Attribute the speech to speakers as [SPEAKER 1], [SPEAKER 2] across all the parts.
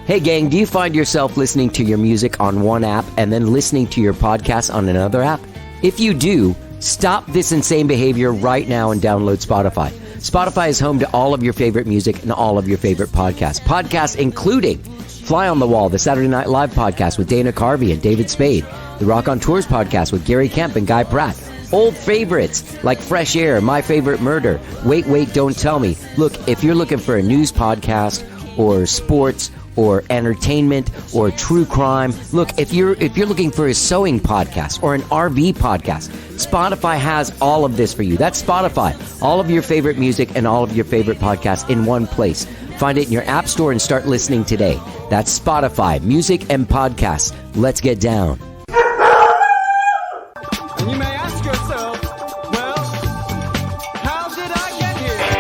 [SPEAKER 1] Hey gang, do you find yourself listening to your music on one app and then listening to your podcast on another app? If you do, stop this insane behavior right now and download Spotify. Spotify is home to all of your favorite music and all of your favorite podcasts. Podcasts including Fly on the Wall, the Saturday Night Live podcast with Dana Carvey and David Spade, the Rock on Tours podcast with Gary Kemp and Guy Pratt, old favorites like Fresh Air, My Favorite Murder, Wait, Don't Tell Me. Look, if you're looking for a news podcast or sports or entertainment or true crime, look, if you're looking for a sewing podcast or an RV podcast, Spotify has all of this for you. That's Spotify. All of your favorite music and all of your favorite podcasts in one place. Find it in your app store and start listening today. That's Spotify, music and podcasts. Let's get down.
[SPEAKER 2] And you may ask yourself, well, how did I get here?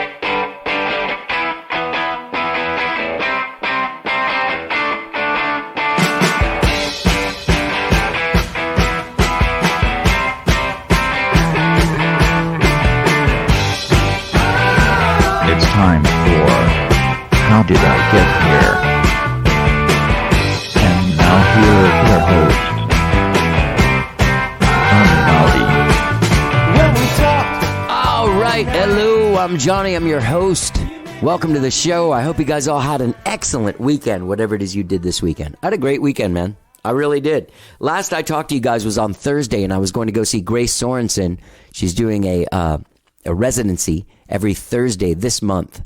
[SPEAKER 3] It's time for How Did I Get Here? And now here is your host,
[SPEAKER 1] All right, hello, I'm Johnny, I'm your host. Welcome to the show. I hope you guys all had an excellent weekend, whatever it is you did this weekend. I had a great weekend, man. I really did. Last I talked to you guys was on Thursday, and I was going to go see Grace Sorensen. She's doing a residency every Thursday this month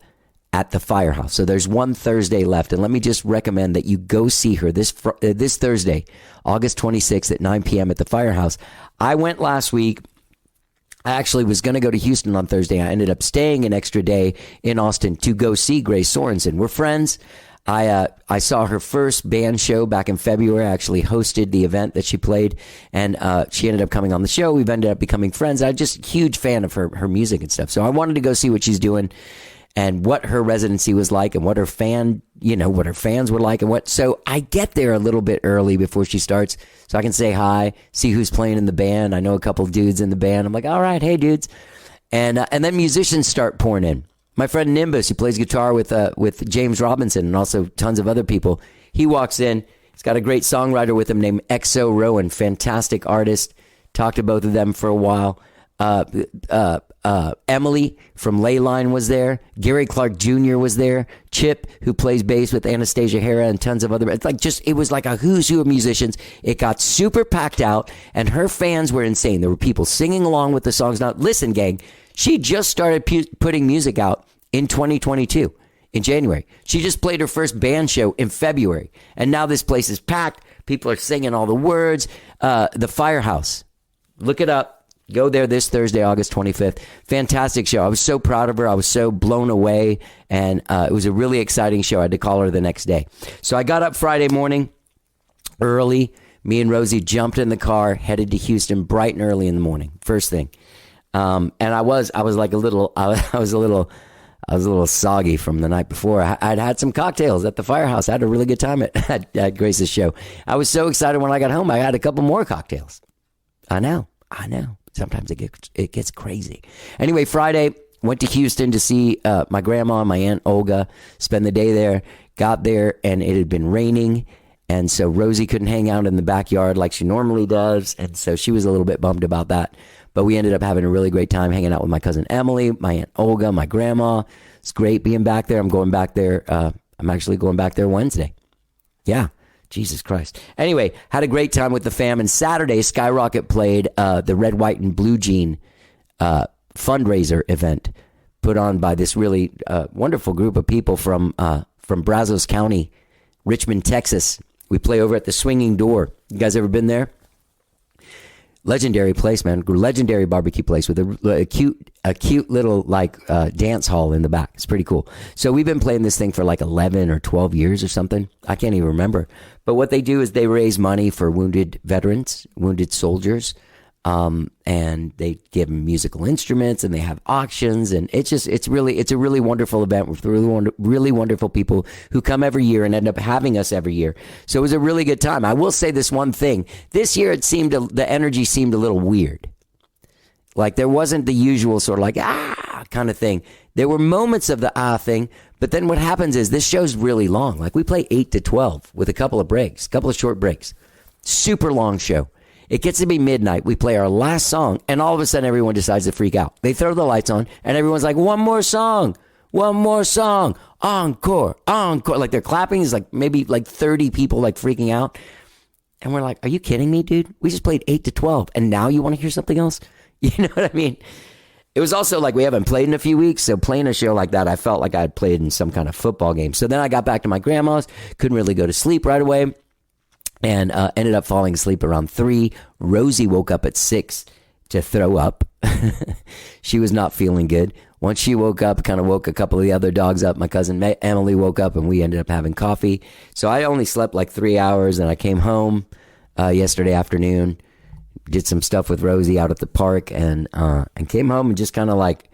[SPEAKER 1] at the Firehouse. So there's one Thursday left, and let me just recommend that you go see her this Thursday, August 26th at 9 p.m. at the Firehouse. I went last week. I actually was going to go to Houston on Thursday. I ended up staying an extra day in Austin to go see Grace Sorensen. We're friends. I saw her first band show back in February. I actually hosted the event that she played, and she ended up coming on the show. We've ended up becoming friends. I'm just a huge fan of her music and stuff. So I wanted to go see what she's doing and what her residency was like and what her what her fans were like and what. So I get there a little bit early before she starts so I can say hi, see who's playing in the band. I know a couple dudes in the band. I'm like, all right, hey dudes. And then musicians start pouring in. My friend Nimbus, who plays guitar with James Robinson and also tons of other people, he walks in. He's got a great songwriter with him named XO Rowan, fantastic artist. Talked to both of them for a while. Emily from Leyline was there. Gary Clark Jr. was there. Chip, who plays bass with Anastasia Hara and tons of other. It was like a who's who of musicians. It got super packed out, and her fans were insane. There were people singing along with the songs. Now, listen, gang, she just started putting music out in 2022 in January. She just played her first band show in February, and now this place is packed. People are singing all the words. The Firehouse. Look it up. Go there this Thursday, August 25th. Fantastic show. I was so proud of her. I was so blown away. And it was a really exciting show. I had to call her the next day. So I got up Friday morning early. Me and Rosie jumped in the car, headed to Houston bright and early in the morning. First thing. And I was like a little soggy from the night before. I'd had some cocktails at the Firehouse. I had a really good time at Grace's show. I was so excited when I got home. I had a couple more cocktails. I know. Sometimes it gets crazy. Anyway, Friday, went to Houston to see my grandma and my Aunt Olga, spend the day there. Got there, and it had been raining, and so Rosie couldn't hang out in the backyard like she normally does, and so she was a little bit bummed about that. But we ended up having a really great time hanging out with my cousin Emily, my Aunt Olga, my grandma. It's great being back there. I'm going back there. I'm actually going back there Wednesday. Yeah. Jesus Christ. Anyway, had a great time with the fam. And Saturday, Skyrocket played the Red, White, and Blue Jean fundraiser event put on by this really wonderful group of people from Brazos County, Richmond, Texas. We play over at the Swinging Door. You guys ever been there? Legendary place, man. Legendary barbecue place with a cute little dance hall in the back. It's pretty cool. So we've been playing this thing for like 11 or 12 years or something. I can't even remember. But what they do is they raise money for wounded veterans, wounded soldiers, and they give them musical instruments, and they have auctions, and it's a really wonderful event with really wonderful people who come every year and end up having us every year. So it was a really good time. I will say this one thing: this year the energy seemed a little weird. Like there wasn't the usual sort of like kind of thing. There were moments of the thing, But then what happens is this show's really long. Like we play 8 to 12 with a couple of breaks, a couple of short breaks. Super long show. It gets to be midnight. We play our last song, and all of a sudden everyone decides to freak out. They throw the lights on, and everyone's like, one more song, encore, encore. Like they're clapping. It's like maybe like 30 people like freaking out. And we're like, are you kidding me, dude? We just played 8 to 12, and now you want to hear something else? You know what I mean? It was also like we haven't played in a few weeks, so playing a show like that, I felt like I had played in some kind of football game. So then I got back to my grandma's, couldn't really go to sleep right away. And ended up falling asleep around 3. Rosie woke up at 6 to throw up. She was not feeling good. Once she woke up, kind of woke a couple of the other dogs up. My cousin Emily woke up, and we ended up having coffee. So I only slept like 3 hours, and I came home yesterday afternoon, did some stuff with Rosie out at the park, and came home and just kind of like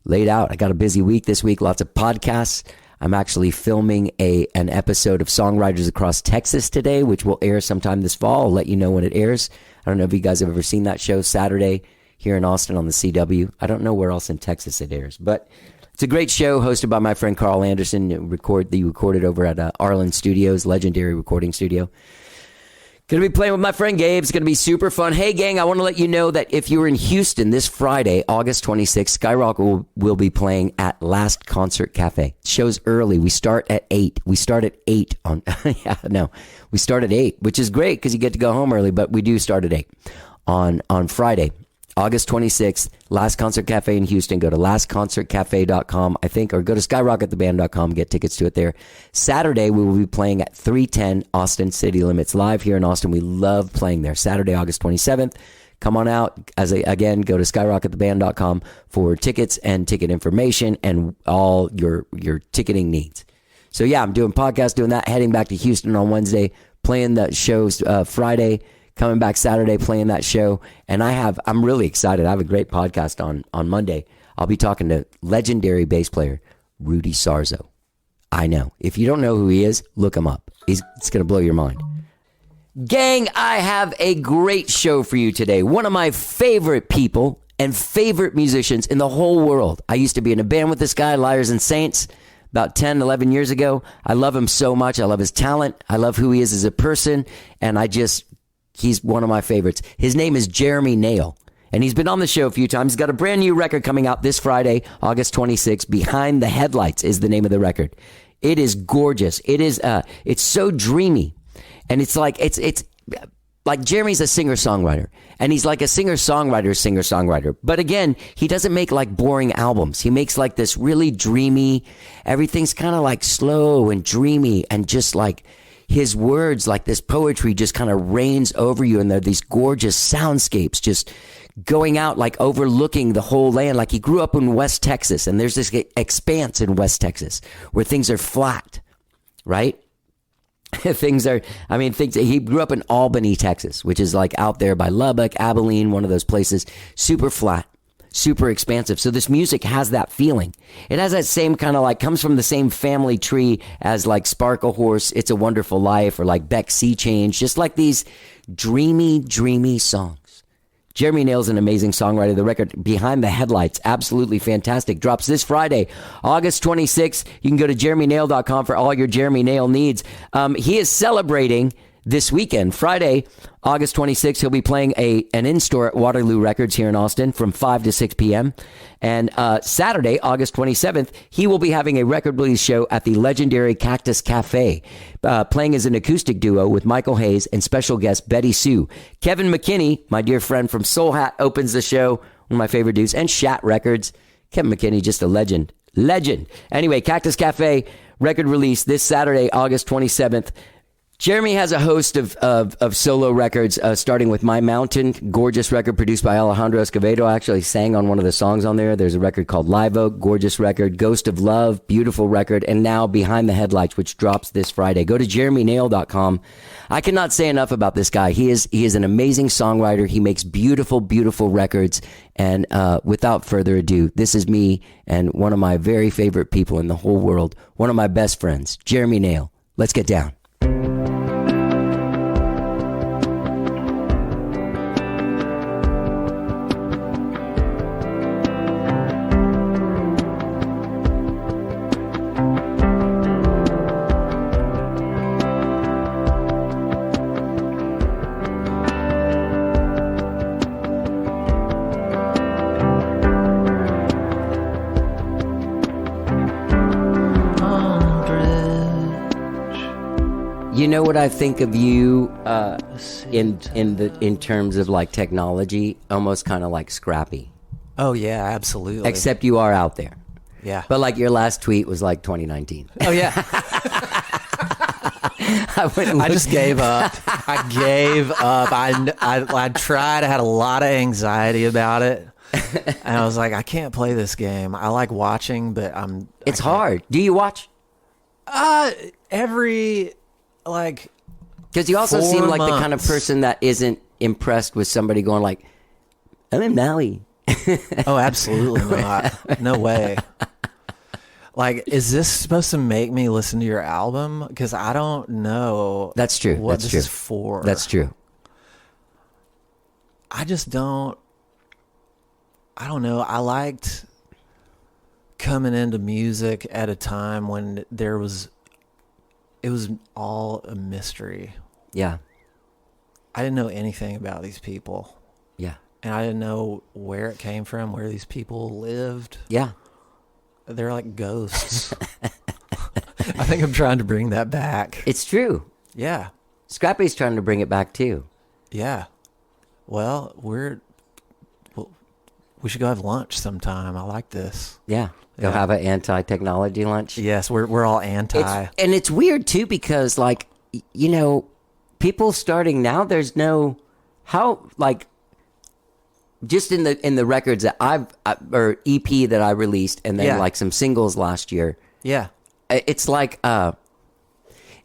[SPEAKER 1] laid out. I got a busy week this week, lots of podcasts. I'm actually filming an episode of Songwriters Across Texas today, which will air sometime this fall. I'll let you know when it airs. I don't know if you guys have ever seen that show, Saturday here in Austin on the CW. I don't know where else in Texas it airs, but it's a great show hosted by my friend Carl Anderson. They recorded over at Arlen Studios, legendary recording studio. Going to be playing with my friend Gabe. It's going to be super fun. Hey, gang, I want to let you know that if you're in Houston this Friday, August 26th, Skyrock will be playing at Last Concert Cafe. Show's early. We start at 8. We start at 8 on... we start at 8, which is great because you get to go home early, but we do start at 8 on Friday. August 26th, Last Concert Cafe in Houston. Go to lastconcertcafe.com, I think, or go to skyrockettheband.com, get tickets to it there. Saturday, we will be playing at 310 Austin City Limits live here in Austin. We love playing there. Saturday, August 27th. Come on out. Again, go to skyrockettheband.com for tickets and ticket information and all your ticketing needs. So, yeah, I'm doing podcasts, doing that, heading back to Houston on Wednesday, playing the shows Friday, coming back Saturday, playing that show. And I'm really excited. I have a great podcast on Monday. I'll be talking to legendary bass player Rudy Sarzo. I know. If you don't know who he is, look him up. It's going to blow your mind. Gang, I have a great show for you today. One of my favorite people and favorite musicians in the whole world. I used to be in a band with this guy, Liars and Saints, about 10, 11 years ago. I love him so much. I love his talent. I love who he is as a person. And he's one of my favorites. His name is Jeremy Nail, and he's been on the show a few times. He's got a brand new record coming out this Friday, August 26th. Behind the Headlights is the name of the record. It is gorgeous. It's so dreamy, and it's like Jeremy's a singer-songwriter, and he's like a singer-songwriter. But again, he doesn't make like boring albums. He makes like this really dreamy, everything's kind of like slow and dreamy, and just like his words, like this poetry just kind of rains over you, and there are these gorgeous soundscapes just going out, like overlooking the whole land. Like he grew up in West Texas, and there's this expanse in West Texas where things are flat, right? He grew up in Albany, Texas, which is like out there by Lubbock, Abilene, one of those places, super flat, super expansive. So this music has that feeling. It has that same kind of like, comes from the same family tree as like Sparkle Horse, It's a Wonderful Life, or like Beck Sea Change, just like these dreamy, dreamy songs. Jeremy Nail's an amazing songwriter. The record Behind the Headlights, absolutely fantastic, drops this Friday, August 26th. You can go to jeremynail.com for all your Jeremy Nail needs. He is celebrating this weekend, Friday, August 26th, he'll be playing an in-store at Waterloo Records here in Austin from 5 to 6 p.m. And Saturday, August 27th, he will be having a record release show at the legendary Cactus Cafe, playing as an acoustic duo with Michael Hayes and special guest Betty Sue. Kevin McKinney, my dear friend from Soul Hat, opens the show, one of my favorite dudes, and Shat Records. Kevin McKinney, just a legend. Anyway, Cactus Cafe, record release this Saturday, August 27th. Jeremy has a host of solo records, starting with My Mountain, gorgeous record produced by Alejandro Escovedo. I actually sang on one of the songs on there. There's a record called Live Oak, gorgeous record. Ghost of Love, beautiful record. And now Behind the Headlights, which drops this Friday. Go to jeremynail.com. I cannot say enough about this guy. He is an amazing songwriter. He makes beautiful, beautiful records. And without further ado, this is me and one of my very favorite people in the whole world, one of my best friends, Jeremy Nail. Let's get down. You know what I think of you in terms of like technology, almost kind of like Scrappy.
[SPEAKER 4] Oh yeah, absolutely.
[SPEAKER 1] Except you are out there.
[SPEAKER 4] Yeah.
[SPEAKER 1] But like your last tweet was like 2019.
[SPEAKER 4] Oh yeah. I just gave up. I gave up. I tried. I had a lot of anxiety about it, and I was like, I can't play this game. I like watching, but
[SPEAKER 1] It's hard. Do you watch?
[SPEAKER 4] Every like.
[SPEAKER 1] Because you also
[SPEAKER 4] 4
[SPEAKER 1] seem like the kind of
[SPEAKER 4] months.
[SPEAKER 1] person that isn't impressed with somebody going like, I'm in Maui.
[SPEAKER 4] Oh, absolutely not. No way. Like, is this supposed to make me listen to your album? Because I don't know.
[SPEAKER 1] That's true.
[SPEAKER 4] What
[SPEAKER 1] That's
[SPEAKER 4] this
[SPEAKER 1] true.
[SPEAKER 4] is for?
[SPEAKER 1] That's true.
[SPEAKER 4] I just don't. I don't know. I liked coming into music at a time when it was all a mystery.
[SPEAKER 1] Yeah.
[SPEAKER 4] I didn't know anything about these people,
[SPEAKER 1] Yeah.
[SPEAKER 4] and I didn't know where it came from, where these people lived.
[SPEAKER 1] Yeah.
[SPEAKER 4] They're like ghosts. I think I'm trying to bring that back.
[SPEAKER 1] It's true.
[SPEAKER 4] Yeah.
[SPEAKER 1] Scrappy's trying to bring it back too.
[SPEAKER 4] Yeah. Well, we should go have lunch sometime. I like this.
[SPEAKER 1] Yeah. Go
[SPEAKER 4] Yeah.
[SPEAKER 1] have an anti-technology lunch.
[SPEAKER 4] Yes, we're all anti.
[SPEAKER 1] And it's weird too because like, you know, people starting now, there's no, how, like, just in the records that or EP that I released, and then
[SPEAKER 4] Yeah.
[SPEAKER 1] like some singles last year.
[SPEAKER 4] Yeah.
[SPEAKER 1] It's like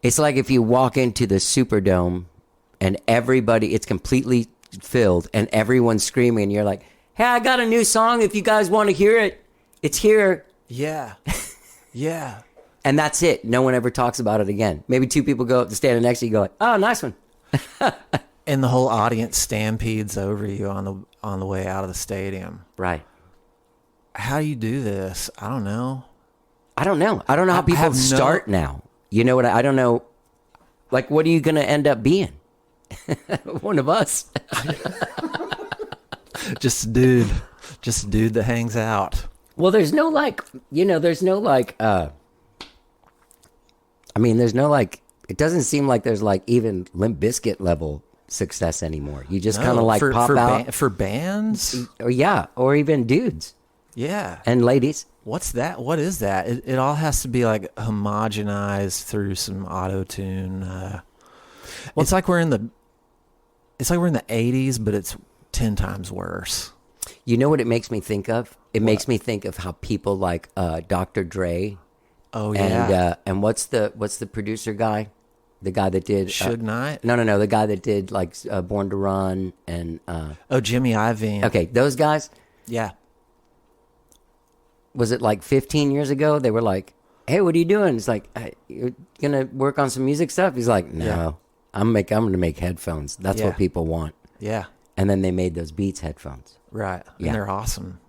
[SPEAKER 1] if you walk into the Superdome and everybody, it's completely filled and everyone's screaming, and you're like, "Hey, I got a new song. If you guys want to hear it, it's here."
[SPEAKER 4] Yeah. Yeah.
[SPEAKER 1] And that's it. No one ever talks about it again. Maybe 2 people go up to stand next to you, and go, "Oh, nice one."
[SPEAKER 4] And the whole audience stampedes over you on the way out of the stadium.
[SPEAKER 1] Right.
[SPEAKER 4] How do you do this? I don't know.
[SPEAKER 1] I don't know how people
[SPEAKER 4] have no-
[SPEAKER 1] start now. You know what? I don't know. Like, what are you going to end up being? One of us.
[SPEAKER 4] Just a dude that hangs out.
[SPEAKER 1] Well, there's no like, you know, there's no like, I mean, there's no like, it doesn't seem like there's like even Limp Bizkit level success anymore. You just kind of like pop out.
[SPEAKER 4] for bands.
[SPEAKER 1] Or yeah, or even dudes
[SPEAKER 4] Yeah.
[SPEAKER 1] and ladies.
[SPEAKER 4] What's that? What is that? It all has to be like homogenized through some auto tune. It's like we're in the 80s, but it's 10 times worse.
[SPEAKER 1] You know what it makes me think of? It makes me think of how people like Dr. Dre.
[SPEAKER 4] Oh yeah.
[SPEAKER 1] And what's the producer guy? The guy that did
[SPEAKER 4] Suge Knight?
[SPEAKER 1] No. The guy that did like Born to Run and
[SPEAKER 4] Oh, Jimmy Iovine.
[SPEAKER 1] okay, those guys.
[SPEAKER 4] Yeah.
[SPEAKER 1] Was it like 15 years ago? They were like, "Hey, what are you doing?" It's like, "You're gonna work on some music stuff." He's like, "No,
[SPEAKER 4] Yeah.
[SPEAKER 1] I'm gonna make headphones. That's
[SPEAKER 4] Yeah.
[SPEAKER 1] what people want."
[SPEAKER 4] Yeah.
[SPEAKER 1] And then they made those Beats headphones.
[SPEAKER 4] Right.
[SPEAKER 1] Yeah.
[SPEAKER 4] And they're awesome.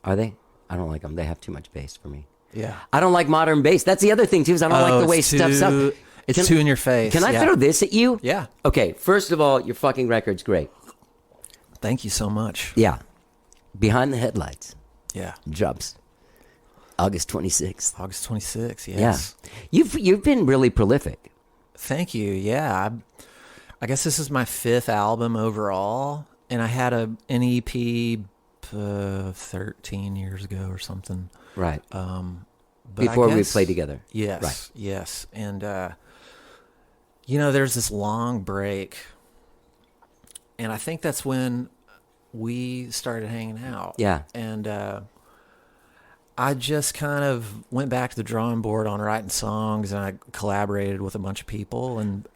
[SPEAKER 1] Are they? I don't like them. They have too much bass for me.
[SPEAKER 4] Yeah.
[SPEAKER 1] I don't like modern bass. That's the other thing too. Is I don't like the way stuff sounds.
[SPEAKER 4] It's too in your face.
[SPEAKER 1] Can I
[SPEAKER 4] Yeah.
[SPEAKER 1] throw this at you?
[SPEAKER 4] Yeah.
[SPEAKER 1] Okay. First of all, your fucking record's great.
[SPEAKER 4] Thank you so much.
[SPEAKER 1] Yeah. Behind the Headlights
[SPEAKER 4] Yeah.
[SPEAKER 1] drops August 26th.
[SPEAKER 4] August 26th. Yes.
[SPEAKER 1] Yeah. You've been really prolific.
[SPEAKER 4] Thank you. Yeah. I guess this is my 5th album overall, and I had an EP 13 years ago or something.
[SPEAKER 1] Right.
[SPEAKER 4] But I
[SPEAKER 1] Before we
[SPEAKER 4] guess-
[SPEAKER 1] played together.
[SPEAKER 4] Yes.
[SPEAKER 1] Right.
[SPEAKER 4] Yes. And, there's this long break, and I think that's when we started hanging out.
[SPEAKER 1] Yeah.
[SPEAKER 4] And I just kind of went back to the drawing board on writing songs, and I collaborated with a bunch of people, and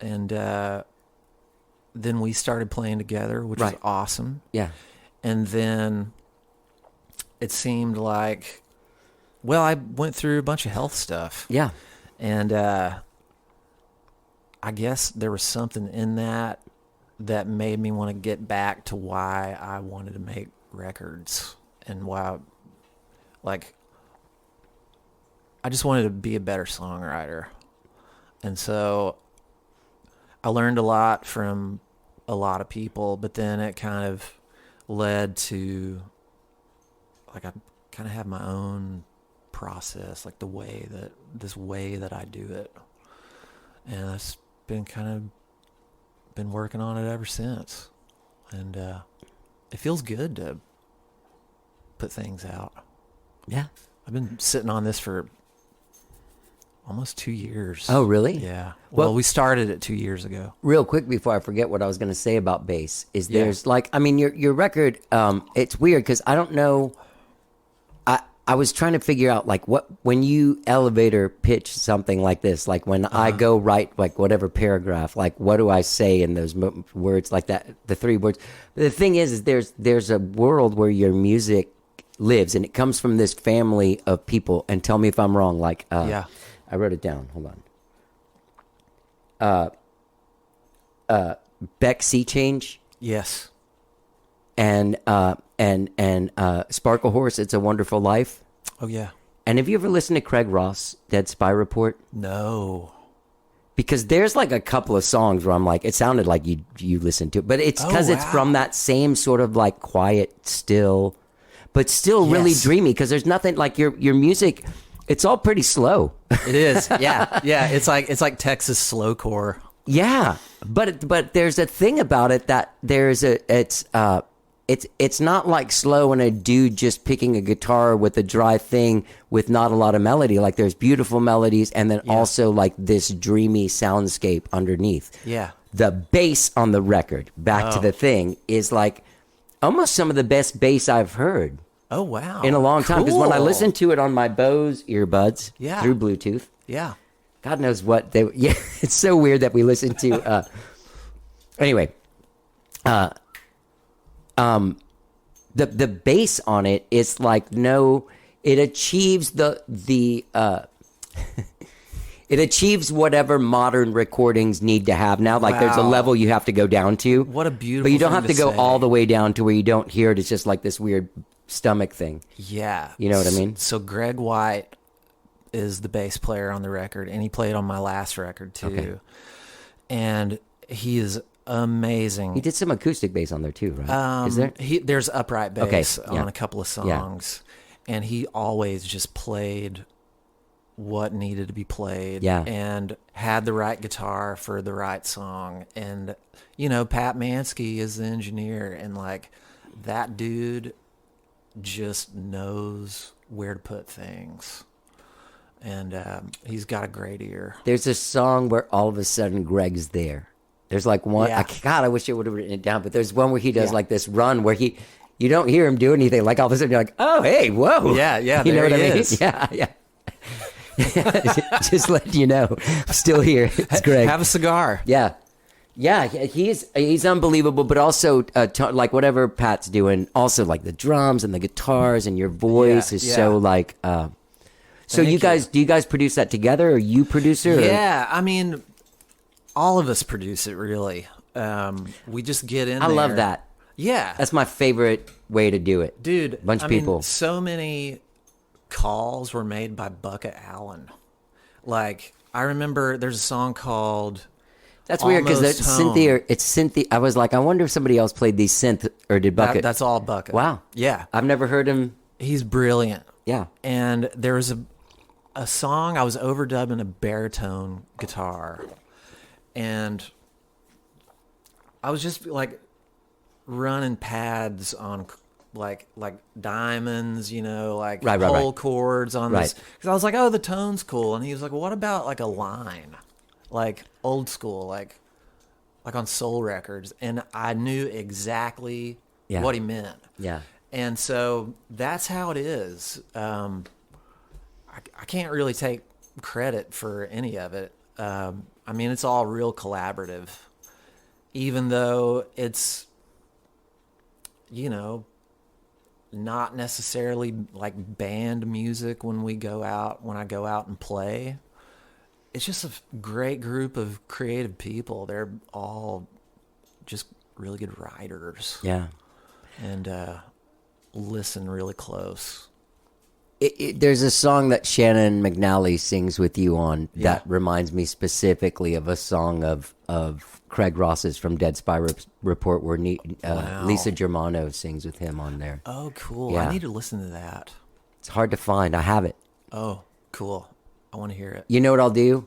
[SPEAKER 4] then we started playing together, which was
[SPEAKER 1] Right.
[SPEAKER 4] awesome.
[SPEAKER 1] Yeah.
[SPEAKER 4] And then it seemed like, well, I went through a bunch of health stuff.
[SPEAKER 1] Yeah.
[SPEAKER 4] And I guess there was something in that made me want to get back to why I wanted to make records, and why, like, I just wanted to be a better songwriter. And so I learned a lot from a lot of people, but then it kind of led to, like, I kind of have my own process, like this way that I do it. And been working on it ever since, and it feels good to put things out.
[SPEAKER 1] Yeah.
[SPEAKER 4] I've been sitting on this for almost 2 years.
[SPEAKER 1] Oh, really?
[SPEAKER 4] Yeah. Well, we started it 2 years ago.
[SPEAKER 1] Real quick before I forget what I was going to say about bass is there's like, I mean, your record, it's weird because I don't know. I was trying to figure out like when you elevator pitch something like this, like when I go write like whatever paragraph, like what do I say in those words like that, the 3 words. The thing is there's a world where your music lives and it comes from this family of people. And tell me if I'm wrong. Like, I wrote it down. Hold on. Beck Sea Change.
[SPEAKER 4] Yes.
[SPEAKER 1] And Sparkle Horse, It's a Wonderful Life.
[SPEAKER 4] Oh, yeah.
[SPEAKER 1] And have you ever listened to Craig Ross, Dead Spy Report?
[SPEAKER 4] No.
[SPEAKER 1] Because there's like a couple of songs where I'm like, it sounded like you listened to it. But it's because it's from that same sort of like quiet, still, but still really dreamy. Because there's nothing like your music, it's all pretty slow.
[SPEAKER 4] It is. Yeah. Yeah. It's like Texas slowcore.
[SPEAKER 1] Yeah. But there's a thing about it that it's not like slow and a dude just picking a guitar with a dry thing with not a lot of melody. Like there's beautiful melodies and then also like this dreamy soundscape underneath.
[SPEAKER 4] Yeah.
[SPEAKER 1] The bass on the record, back to the thing, is like almost some of the best bass I've heard.
[SPEAKER 4] Oh, wow.
[SPEAKER 1] In a long time. Because when I
[SPEAKER 4] Cool.
[SPEAKER 1] listened to it on my Bose earbuds through Bluetooth,
[SPEAKER 4] Yeah.
[SPEAKER 1] God knows what they. Yeah, it's so weird that we listen to. Anyway, the bass on it is like it achieves it achieves whatever modern recordings need to have now. Like there's a
[SPEAKER 4] Wow.
[SPEAKER 1] level you have to go down to.
[SPEAKER 4] What a beautiful
[SPEAKER 1] But you don't
[SPEAKER 4] thing
[SPEAKER 1] have to
[SPEAKER 4] to
[SPEAKER 1] go
[SPEAKER 4] say.
[SPEAKER 1] all the way down to where you don't hear it. It's just like this weird stomach thing.
[SPEAKER 4] Yeah.
[SPEAKER 1] You know what I mean?
[SPEAKER 4] So Greg White is the bass player on the record, and he played on my last record too.
[SPEAKER 1] Okay.
[SPEAKER 4] And he is amazing.
[SPEAKER 1] He did some acoustic bass on there too, right? Is there?
[SPEAKER 4] There's upright bass
[SPEAKER 1] Okay, yeah.
[SPEAKER 4] on a couple of songs, and he always just played what needed to be played,
[SPEAKER 1] Yeah.
[SPEAKER 4] and had the right guitar for the right song. And Pat Manske is the engineer, and like that dude just knows where to put things, and he's got a great ear.
[SPEAKER 1] There's a song where all of a sudden Greg's there. There's like one.
[SPEAKER 4] Yeah.
[SPEAKER 1] God, I wish I would have written it down. But there's one where he does like this run where you don't hear him do anything. Like all of a sudden you're like, oh hey, whoa.
[SPEAKER 4] Yeah,
[SPEAKER 1] You know
[SPEAKER 4] there
[SPEAKER 1] what I
[SPEAKER 4] he
[SPEAKER 1] mean?
[SPEAKER 4] is.
[SPEAKER 1] Yeah. Just letting you know, I'm still here. It's Greg.
[SPEAKER 4] Have a cigar.
[SPEAKER 1] Yeah. He's unbelievable, but also like whatever Pat's doing, also like the drums and the guitars and your voice is so like. So
[SPEAKER 4] Thank
[SPEAKER 1] do you guys produce that together? Or you producer?
[SPEAKER 4] Yeah, I mean, all of us produce it really. We just get in
[SPEAKER 1] I
[SPEAKER 4] there.
[SPEAKER 1] love that.
[SPEAKER 4] Yeah.
[SPEAKER 1] That's my favorite way to do it.
[SPEAKER 4] Dude,
[SPEAKER 1] Bunch of people.
[SPEAKER 4] So many calls were made by Bukka Allen. Like, I remember there's a song called
[SPEAKER 1] That's weird because
[SPEAKER 4] Almost
[SPEAKER 1] it's
[SPEAKER 4] Home.
[SPEAKER 1] Cynthia. I was like, I wonder if somebody else played these synth or did Bucket.
[SPEAKER 4] That's all Bukka.
[SPEAKER 1] Wow.
[SPEAKER 4] Yeah.
[SPEAKER 1] I've never heard him.
[SPEAKER 4] He's brilliant.
[SPEAKER 1] Yeah.
[SPEAKER 4] And there was a song I was overdubbing a baritone guitar, and I was just like running pads on like diamonds, like
[SPEAKER 1] Right.
[SPEAKER 4] whole chords on this,
[SPEAKER 1] Right.
[SPEAKER 4] because I was like, oh, the tone's cool, and he was like, well, what about like a line, like old school, like on Soul Records, and I knew exactly what he meant.
[SPEAKER 1] Yeah.
[SPEAKER 4] And so that's how it is. I can't really take credit for any of it. I mean, it's all real collaborative, even though it's, not necessarily like band music when I go out and play. It's just a great group of creative people. They're all just really good writers.
[SPEAKER 1] Yeah.
[SPEAKER 4] And listen really close.
[SPEAKER 1] There's a song that Shannon McNally sings with you on that reminds me specifically of a song of Craig Ross's from Dead Spy Report where Lisa Germano sings with him on there.
[SPEAKER 4] Oh, cool.
[SPEAKER 1] Yeah.
[SPEAKER 4] I need to listen to that.
[SPEAKER 1] It's hard to find. I have it.
[SPEAKER 4] Oh, cool. I want to hear it.
[SPEAKER 1] You know what I'll do?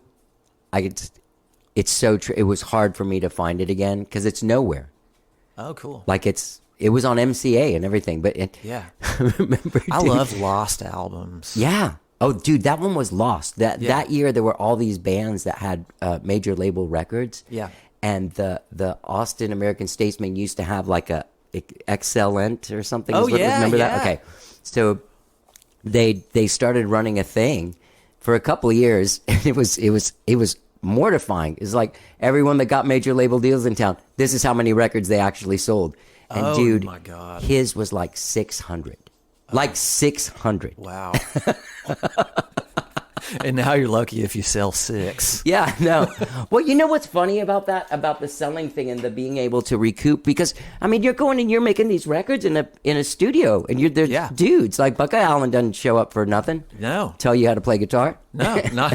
[SPEAKER 1] it's so true. It was hard for me to find it again because it's nowhere.
[SPEAKER 4] Oh, cool.
[SPEAKER 1] Like it was on MCA and everything, but
[SPEAKER 4] Yeah.
[SPEAKER 1] remember,
[SPEAKER 4] I
[SPEAKER 1] dude,
[SPEAKER 4] love lost albums.
[SPEAKER 1] Yeah. Oh, dude, that one was lost. That year there were all these bands that had major label records.
[SPEAKER 4] Yeah.
[SPEAKER 1] And the Austin American Statesman used to have like a Excellent or something.
[SPEAKER 4] Oh,
[SPEAKER 1] is what-
[SPEAKER 4] yeah,
[SPEAKER 1] remember
[SPEAKER 4] yeah.
[SPEAKER 1] that? Okay. So they started running a thing for a couple of years, and it was mortifying. It's like everyone that got major label deals in town, this is how many records they actually sold. And
[SPEAKER 4] Oh,
[SPEAKER 1] dude,
[SPEAKER 4] my God.
[SPEAKER 1] his was like 600. Like 600.
[SPEAKER 4] Wow. And now you're lucky if you sell 6.
[SPEAKER 1] Yeah, no. Well, you know what's funny about that, about the selling thing and the being able to recoup? Because I mean, you're going and you're making these records in a studio, and they're
[SPEAKER 4] Yeah.
[SPEAKER 1] dudes. Like Bukka Allen doesn't show up for nothing.
[SPEAKER 4] No.
[SPEAKER 1] Tell you how to play guitar,
[SPEAKER 4] No, not.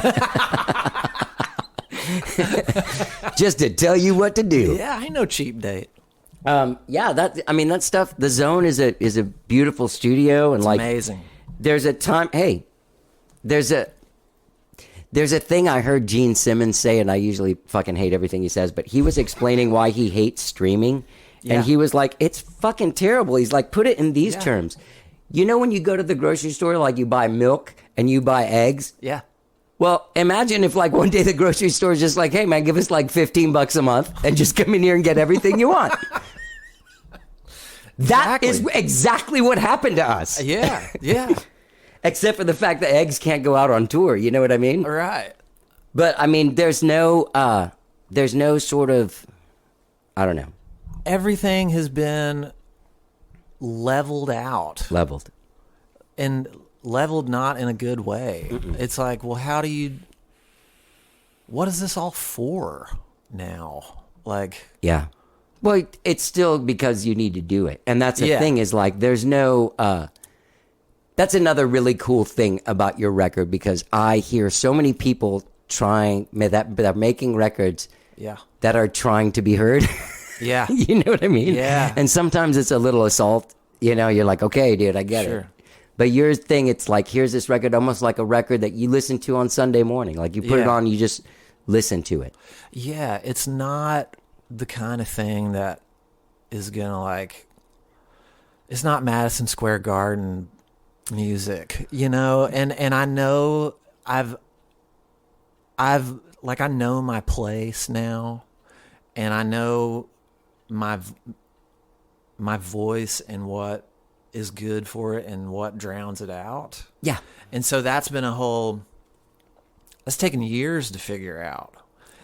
[SPEAKER 1] just to tell you what to do.
[SPEAKER 4] Yeah, I know cheap date.
[SPEAKER 1] Yeah, that stuff. The Zone is a beautiful studio, and like
[SPEAKER 4] Amazing.
[SPEAKER 1] there's a time. Hey, there's a thing I heard Gene Simmons say, and I usually fucking hate everything he says, but he was explaining why he hates streaming.
[SPEAKER 4] Yeah.
[SPEAKER 1] And he was like, it's fucking terrible. He's like, put it in these
[SPEAKER 4] Yeah.
[SPEAKER 1] terms. You know, when you go to the grocery store, like you buy milk and you buy eggs.
[SPEAKER 4] Yeah.
[SPEAKER 1] Well, imagine if like one day the grocery store is just like, hey man, give us like $15 a month and just come in here and get everything you want. That is
[SPEAKER 4] Exactly.
[SPEAKER 1] exactly what happened to us.
[SPEAKER 4] Yeah. Yeah.
[SPEAKER 1] Except for the fact that eggs can't go out on tour. You know what I mean?
[SPEAKER 4] All right.
[SPEAKER 1] But I mean, there's no sort of, I don't know,
[SPEAKER 4] Everything has been leveled out,
[SPEAKER 1] leveled.
[SPEAKER 4] and leveled not in a good way. It's like, well, what is this all for now? Like,
[SPEAKER 1] Yeah. Well, it's still because you need to do it. And that's the
[SPEAKER 4] Yeah.
[SPEAKER 1] thing is like, there's no, that's another really cool thing about your record, because I hear so many people that are making records
[SPEAKER 4] yeah.
[SPEAKER 1] that are trying to be heard.
[SPEAKER 4] Yeah.
[SPEAKER 1] You know what I mean?
[SPEAKER 4] Yeah.
[SPEAKER 1] And sometimes it's a little assault. You know, you're like, okay, dude, I get it.
[SPEAKER 4] Sure.
[SPEAKER 1] But your thing, it's like, here's this record, almost like a record that you listen to on Sunday morning. Like you put it
[SPEAKER 4] Yeah.
[SPEAKER 1] on, you just listen to it.
[SPEAKER 4] Yeah, it's not the kind of thing that is gonna like. It's not Madison Square Garden music, you know. And I know I've like I know my place now, and I know my voice and what is good for it and what drowns it out.
[SPEAKER 1] Yeah.
[SPEAKER 4] And so that's taken years to figure out.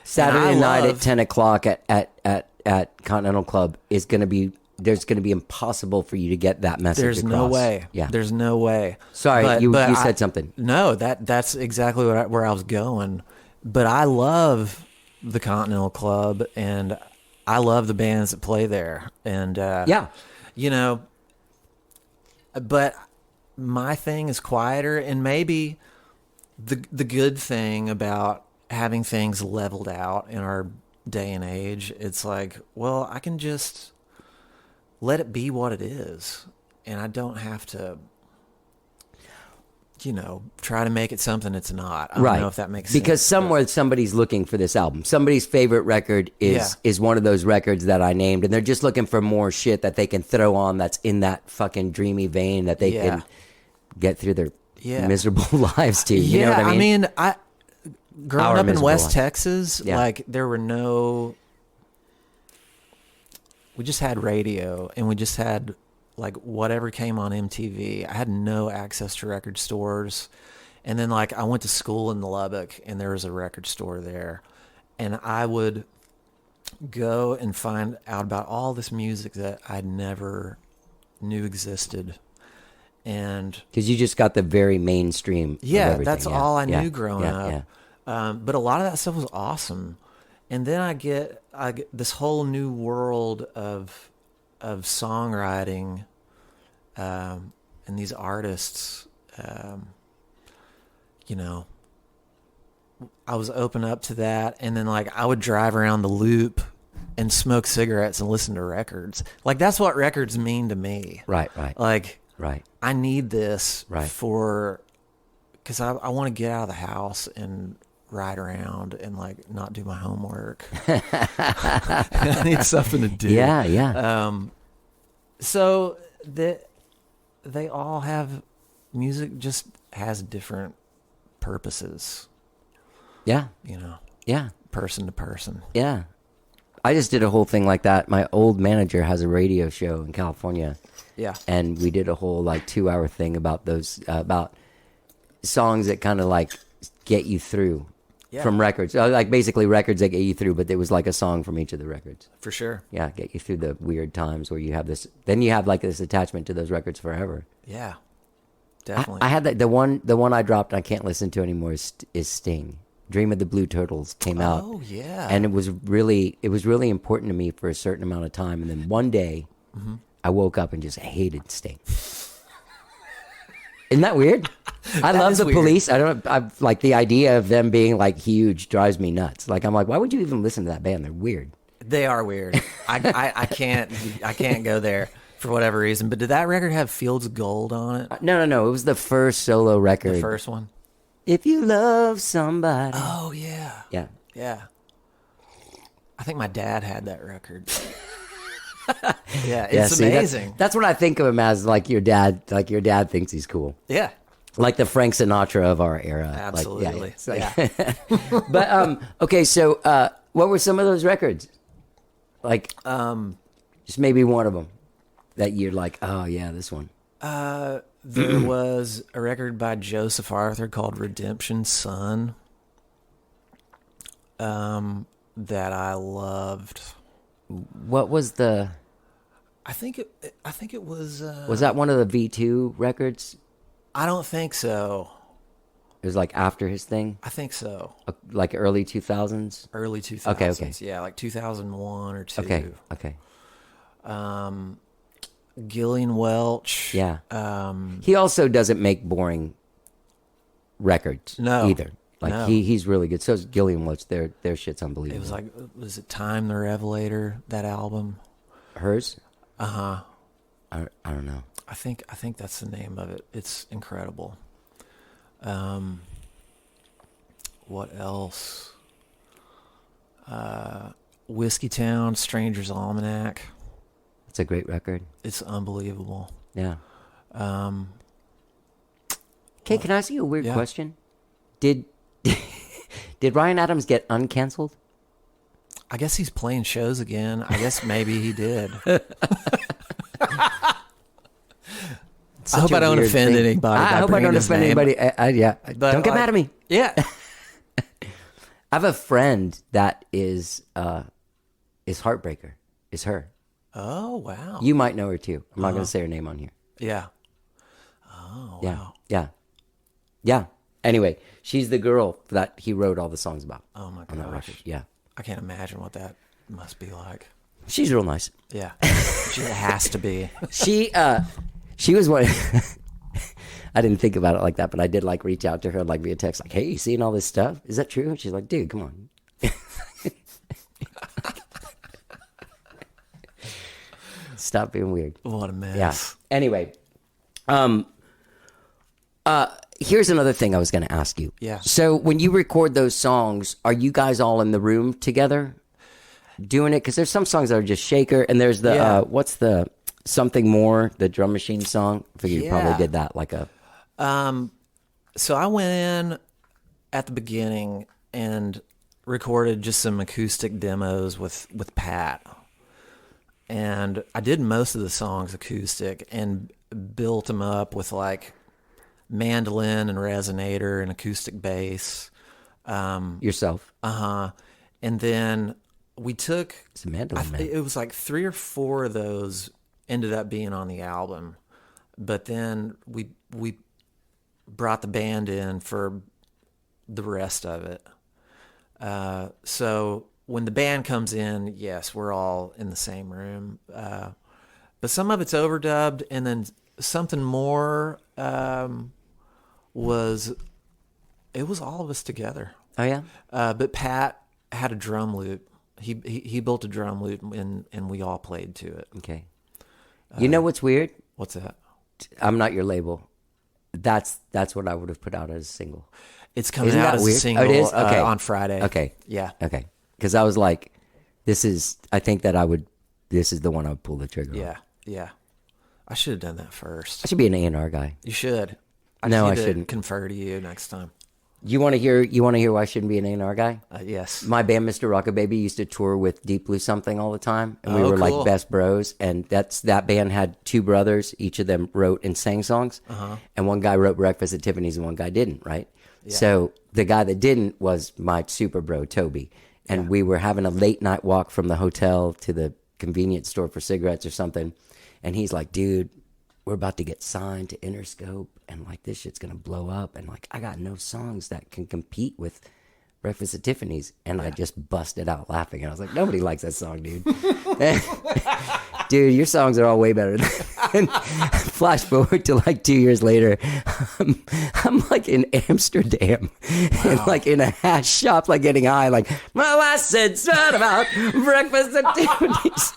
[SPEAKER 1] Saturday
[SPEAKER 4] And I
[SPEAKER 1] night at
[SPEAKER 4] love-
[SPEAKER 1] 10 o'clock at Continental Club is going to be, there's going to be impossible for you to get that message
[SPEAKER 4] There's
[SPEAKER 1] across.
[SPEAKER 4] no way.
[SPEAKER 1] Yeah.
[SPEAKER 4] There's no way.
[SPEAKER 1] Sorry, you said something.
[SPEAKER 4] No, that's exactly where I was going. But I love the Continental Club, and I love the bands that play there. And
[SPEAKER 1] Yeah.
[SPEAKER 4] you know, but my thing is quieter, and maybe the good thing about having things leveled out in our day and age, it's like, well, I can just let it be what it is, and I don't have to, you know, try to make it something it's not. I don't
[SPEAKER 1] Right.
[SPEAKER 4] know if that makes
[SPEAKER 1] Because
[SPEAKER 4] sense. but-
[SPEAKER 1] somewhere somebody's looking for this album. Somebody's favorite record is one of those records that I named, and they're just looking for more shit that they can throw on that's in that fucking dreamy vein that they
[SPEAKER 4] Yeah.
[SPEAKER 1] can get through their
[SPEAKER 4] Yeah.
[SPEAKER 1] miserable lives to. You know what I mean?
[SPEAKER 4] Growing
[SPEAKER 1] Our
[SPEAKER 4] up in
[SPEAKER 1] miserable
[SPEAKER 4] West
[SPEAKER 1] life.
[SPEAKER 4] Texas,
[SPEAKER 1] Yeah.
[SPEAKER 4] like there were no. We just had radio, and we just had like whatever came on MTV. I had no access to record stores, and then like I went to school in Lubbock, and there was a record store there, and I would go and find out about all this music that I never knew existed, and
[SPEAKER 1] Because you just got the very mainstream. of
[SPEAKER 4] yeah,
[SPEAKER 1] everything.
[SPEAKER 4] that's
[SPEAKER 1] Yeah.
[SPEAKER 4] all I
[SPEAKER 1] Yeah.
[SPEAKER 4] knew growing
[SPEAKER 1] Yeah.
[SPEAKER 4] up.
[SPEAKER 1] Yeah.
[SPEAKER 4] But a lot of that stuff was awesome. And then I get this whole new world of songwriting, and these artists. You know, I was open up to that, and then like I would drive around the loop and smoke cigarettes and listen to records. Like that's what records mean to me.
[SPEAKER 1] Right. Right.
[SPEAKER 4] Like
[SPEAKER 1] Right.
[SPEAKER 4] I need this
[SPEAKER 1] Right.
[SPEAKER 4] because I want to get out of the house and ride around and like not do my homework. I need something to do.
[SPEAKER 1] Yeah, yeah.
[SPEAKER 4] So they all have music just has different purposes,
[SPEAKER 1] Yeah,
[SPEAKER 4] you know,
[SPEAKER 1] yeah,
[SPEAKER 4] person to person.
[SPEAKER 1] yeah. I just did a whole thing like that. My old manager has a radio show in California.
[SPEAKER 4] Yeah.
[SPEAKER 1] And we did a whole like 2-hour thing about those about songs that kind of like get you through from records, like basically records that get you through. But there was like a song from each of the records.
[SPEAKER 4] For sure.
[SPEAKER 1] Yeah, get you through the weird times where you have this. Then you have like this attachment to those records forever.
[SPEAKER 4] Yeah. Definitely.
[SPEAKER 1] I had that the one I dropped and I can't listen to anymore is Sting. Dream of the Blue Turtles came out.
[SPEAKER 4] Oh yeah.
[SPEAKER 1] And it was really important to me for a certain amount of time. And then one day, I woke up and just hated Sting. Isn't that weird? I love the
[SPEAKER 4] weird.
[SPEAKER 1] Police. I like the idea of them being like huge drives me nuts. Like I'm like, why would you even listen to that band? They're weird.
[SPEAKER 4] They are weird. I can't go there for whatever reason. But did that record have Fields of Gold on it?
[SPEAKER 1] No. It was the first solo record.
[SPEAKER 4] The first one.
[SPEAKER 1] If you love somebody.
[SPEAKER 4] Oh yeah.
[SPEAKER 1] Yeah.
[SPEAKER 4] Yeah. I think my dad had that record. Yeah, it's
[SPEAKER 1] see,
[SPEAKER 4] amazing.
[SPEAKER 1] That's what I think of him as, like your dad. Like your dad thinks he's cool.
[SPEAKER 4] Yeah.
[SPEAKER 1] Like the Frank Sinatra of our era.
[SPEAKER 4] Absolutely.
[SPEAKER 1] Like, it's like- But okay, so what were some of those records? Like just maybe one of them that you're like, oh yeah, this one.
[SPEAKER 4] There was a record by Joseph Arthur called Redemption Son that I loved.
[SPEAKER 1] What was the?
[SPEAKER 4] I think it was.
[SPEAKER 1] Was that one of the V2 records?
[SPEAKER 4] I don't think so.
[SPEAKER 1] It was like after his thing,
[SPEAKER 4] I think so.
[SPEAKER 1] like early 2000s.
[SPEAKER 4] Early 2000s.
[SPEAKER 1] Okay.
[SPEAKER 4] Yeah, like 2001 or 2.
[SPEAKER 1] Okay.
[SPEAKER 4] Gillian Welch.
[SPEAKER 1] Yeah.
[SPEAKER 4] Um,
[SPEAKER 1] He also doesn't make boring records.
[SPEAKER 4] No.
[SPEAKER 1] Either. Like
[SPEAKER 4] No.
[SPEAKER 1] he's really good. So is Gillian Welch. Their shit's unbelievable.
[SPEAKER 4] it was like, was it Time the Revelator, that album?
[SPEAKER 1] hers.
[SPEAKER 4] Uh-huh.
[SPEAKER 1] I don't know.
[SPEAKER 4] I think that's the name of it. It's incredible. What else? Whiskey Town, Stranger's Almanac.
[SPEAKER 1] It's a great record.
[SPEAKER 4] It's unbelievable.
[SPEAKER 1] Yeah. Okay, can I ask you a weird
[SPEAKER 4] Yeah.
[SPEAKER 1] question? Did Ryan Adams get uncanceled?
[SPEAKER 4] I guess he's playing shows again. I guess maybe he did. I hope I don't offend anybody.
[SPEAKER 1] I
[SPEAKER 4] by
[SPEAKER 1] hope I
[SPEAKER 4] bringing
[SPEAKER 1] don't
[SPEAKER 4] his
[SPEAKER 1] offend
[SPEAKER 4] name.
[SPEAKER 1] anybody. Yeah,
[SPEAKER 4] But,
[SPEAKER 1] don't get
[SPEAKER 4] like,
[SPEAKER 1] mad at me.
[SPEAKER 4] Yeah.
[SPEAKER 1] I have a friend that is Heartbreaker. Is her.
[SPEAKER 4] Oh, wow.
[SPEAKER 1] You might know her too. I'm not going to say her name on here.
[SPEAKER 4] Yeah. Oh,
[SPEAKER 1] Yeah,
[SPEAKER 4] wow.
[SPEAKER 1] yeah. Anyway, she's the girl that he wrote all the songs about.
[SPEAKER 4] Oh, my
[SPEAKER 1] On that
[SPEAKER 4] gosh.
[SPEAKER 1] record. Yeah,
[SPEAKER 4] I can't imagine what that must be like.
[SPEAKER 1] she's real nice.
[SPEAKER 4] Yeah. She has to be.
[SPEAKER 1] She was one. I didn't think about it like that, but I did like reach out to her like via text, like, "Hey, you seeing all this stuff? Is that true?" And she's like, "Dude, come on." Stop being weird.
[SPEAKER 4] What a mess.
[SPEAKER 1] Yeah. Anyway, here's another thing I was going to ask you.
[SPEAKER 4] Yeah.
[SPEAKER 1] So when you record those songs, are you guys all in the room together doing it? Because there's some songs that are just shaker, and there's the
[SPEAKER 4] Yeah.
[SPEAKER 1] what's the Something More, the drum machine song. I figure you probably
[SPEAKER 4] Yeah.
[SPEAKER 1] did that like a.
[SPEAKER 4] So I went in at the beginning and recorded just some acoustic demos with Pat. And I did most of the songs acoustic and built them up with like mandolin and resonator and acoustic bass.
[SPEAKER 1] Yourself.
[SPEAKER 4] And then we took,
[SPEAKER 1] It's a mandolin, man.
[SPEAKER 4] it was like 3 or 4 of those ended up being on the album. But then we brought the band in for the rest of it. So when the band comes in, yes, we're all in the same room. But some of it's overdubbed, and then Something More was all of us together.
[SPEAKER 1] Oh yeah.
[SPEAKER 4] But Pat had a drum loop. He built a drum loop, and we all played to it.
[SPEAKER 1] Okay. You know what's weird?
[SPEAKER 4] What's that?
[SPEAKER 1] I'm not your label. That's what I would have put out as a single.
[SPEAKER 4] It's coming
[SPEAKER 1] Isn't
[SPEAKER 4] out
[SPEAKER 1] that
[SPEAKER 4] as a
[SPEAKER 1] weird?
[SPEAKER 4] single
[SPEAKER 1] Oh, it is? Okay.
[SPEAKER 4] on Friday.
[SPEAKER 1] Okay.
[SPEAKER 4] Yeah.
[SPEAKER 1] Okay. Because I was like, this is the one I would pull the trigger on.
[SPEAKER 4] Yeah. Yeah. I should have done that first.
[SPEAKER 1] I should be an A&R guy.
[SPEAKER 4] You should.
[SPEAKER 1] No, I
[SPEAKER 4] need to
[SPEAKER 1] shouldn't.
[SPEAKER 4] Confer to you next time.
[SPEAKER 1] You want to hear why I shouldn't be an A&R guy?
[SPEAKER 4] Yes.
[SPEAKER 1] My band, Mr. Rockababy, used to tour with Deep Blue Something all the time, and we
[SPEAKER 4] Oh,
[SPEAKER 1] were
[SPEAKER 4] cool.
[SPEAKER 1] like best bros. And that band had two brothers. Each of them wrote and sang songs, and one guy wrote Breakfast at Tiffany's, and one guy didn't. Right. So the guy that didn't was my super bro Toby, and we were having a late night walk from the hotel to the convenience store for cigarettes or something, and he's like, "Dude, we're about to get signed to Interscope, and like this shit's gonna blow up, and like I got no songs that can compete with Breakfast at Tiffany's." And I just busted out laughing, and I was like, "Nobody likes that song, dude." Dude, your songs are all way better. Flash forward to like 2 years later, I'm like in Amsterdam, and like in a hash shop, like getting high, like, "Well, I said something about Breakfast at Tiffany's."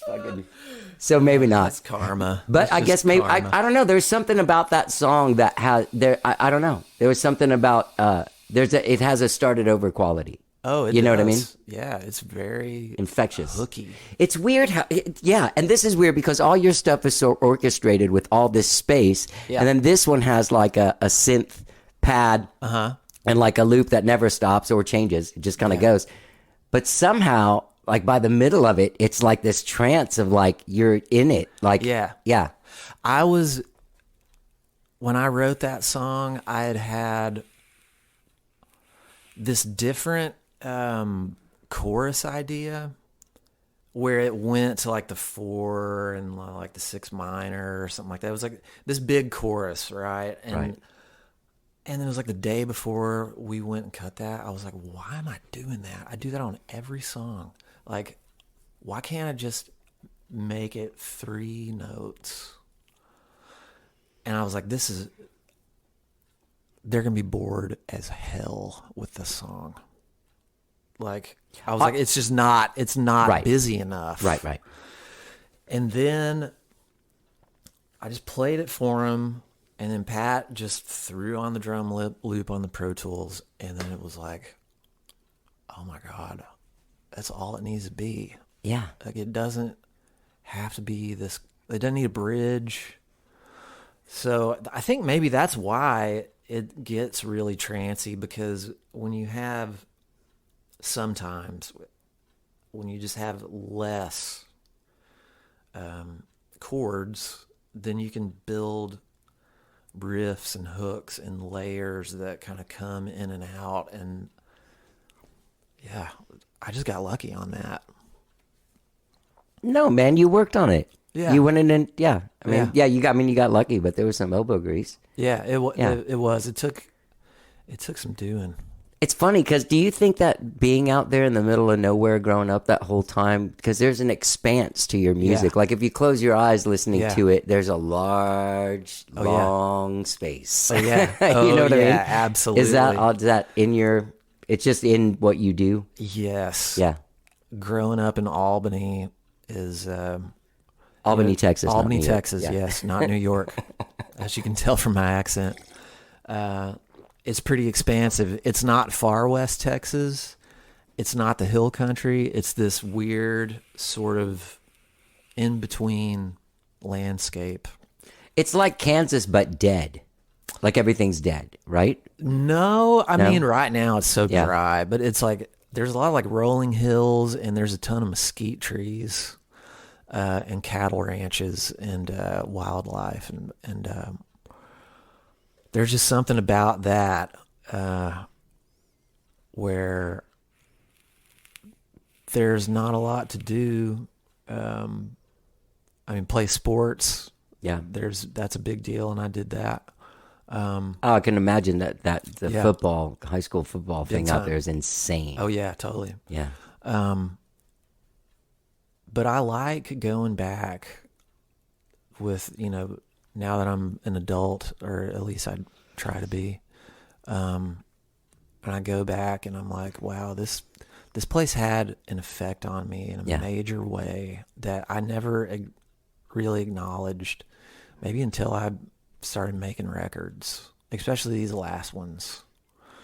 [SPEAKER 1] Fucking, so maybe not.
[SPEAKER 4] That's karma.
[SPEAKER 1] But
[SPEAKER 4] That's
[SPEAKER 1] I
[SPEAKER 4] just
[SPEAKER 1] guess maybe
[SPEAKER 4] karma.
[SPEAKER 1] I don't know. There's something about that song that has there. I don't know. There was something about it has a started over quality.
[SPEAKER 4] Oh, it
[SPEAKER 1] you know what I mean?
[SPEAKER 4] does. Yeah, it's very
[SPEAKER 1] Infectious,
[SPEAKER 4] hooky.
[SPEAKER 1] It's weird how yeah, and this is weird because all your stuff is so orchestrated with all this space, and then this one has like a synth pad and like a loop that never stops or changes. It just kind of goes. But somehow, like by the middle of it, it's like this trance of like you're in it. Like yeah.
[SPEAKER 4] When I wrote that song, I had this different chorus idea where it went to like the 4 and like the 6 minor or something like that. It was like this big chorus, right? And then it was like the day before we went and cut that, I was like, why am I doing that? I do that on every song. Like, why can't I just make it 3 notes? And I was like, they're going to be bored as hell with this song. Like, I was like, it's not busy enough.
[SPEAKER 1] Right.
[SPEAKER 4] And then I just played it for him, and then Pat just threw on the drum loop on the Pro Tools, and then it was like, oh my God, that's all it needs to be.
[SPEAKER 1] Yeah.
[SPEAKER 4] Like, it doesn't have to be this, it doesn't need a bridge. So I think maybe that's why it gets really trancy, because when you have sometimes when you just have less chords, then you can build riffs and hooks and layers that kind of come in and out. And yeah, I just got lucky on that.
[SPEAKER 1] No, man, you worked on it.
[SPEAKER 4] Yeah.
[SPEAKER 1] You went in and I mean,
[SPEAKER 4] Yeah.
[SPEAKER 1] you got lucky, but there was some elbow grease.
[SPEAKER 4] Yeah, it was. It took some doing.
[SPEAKER 1] It's funny because do you think that being out there in the middle of nowhere growing up that whole time, because there's an expanse to your music.
[SPEAKER 4] Yeah.
[SPEAKER 1] Like if you close your eyes listening to it, there's a large,
[SPEAKER 4] Oh,
[SPEAKER 1] long space.
[SPEAKER 4] Oh, yeah.
[SPEAKER 1] You know what I mean?
[SPEAKER 4] Absolutely.
[SPEAKER 1] Is that in your, it's just in what you do?
[SPEAKER 4] Yes.
[SPEAKER 1] Yeah.
[SPEAKER 4] Growing up in Albany is...
[SPEAKER 1] Albany, Texas. not
[SPEAKER 4] Albany,
[SPEAKER 1] New York.
[SPEAKER 4] Texas,
[SPEAKER 1] Yeah.
[SPEAKER 4] yes, not New York, as you can tell from my accent. It's pretty expansive. It's not far west Texas. It's not the hill country. It's this weird sort of in-between landscape.
[SPEAKER 1] It's like Kansas, but dead. Like everything's dead, right?
[SPEAKER 4] No, I
[SPEAKER 1] No?
[SPEAKER 4] mean, right now it's so
[SPEAKER 1] Yeah.
[SPEAKER 4] dry, but it's like there's a lot of like rolling hills, and there's a ton of mesquite trees. And cattle ranches and wildlife and there's just something about that where there's not a lot to do. I mean, play sports.
[SPEAKER 1] Yeah.
[SPEAKER 4] That's a big deal, and I did that.
[SPEAKER 1] I can imagine that the
[SPEAKER 4] Yeah.
[SPEAKER 1] football, high school football thing out
[SPEAKER 4] time.
[SPEAKER 1] there is insane.
[SPEAKER 4] Oh yeah, totally.
[SPEAKER 1] Yeah.
[SPEAKER 4] But I like going back with, now that I'm an adult, or at least I try to be. And I go back and I'm like, wow, this place had an effect on me in a
[SPEAKER 1] Yeah.
[SPEAKER 4] major way that I never really acknowledged maybe until I started making records, especially these last ones.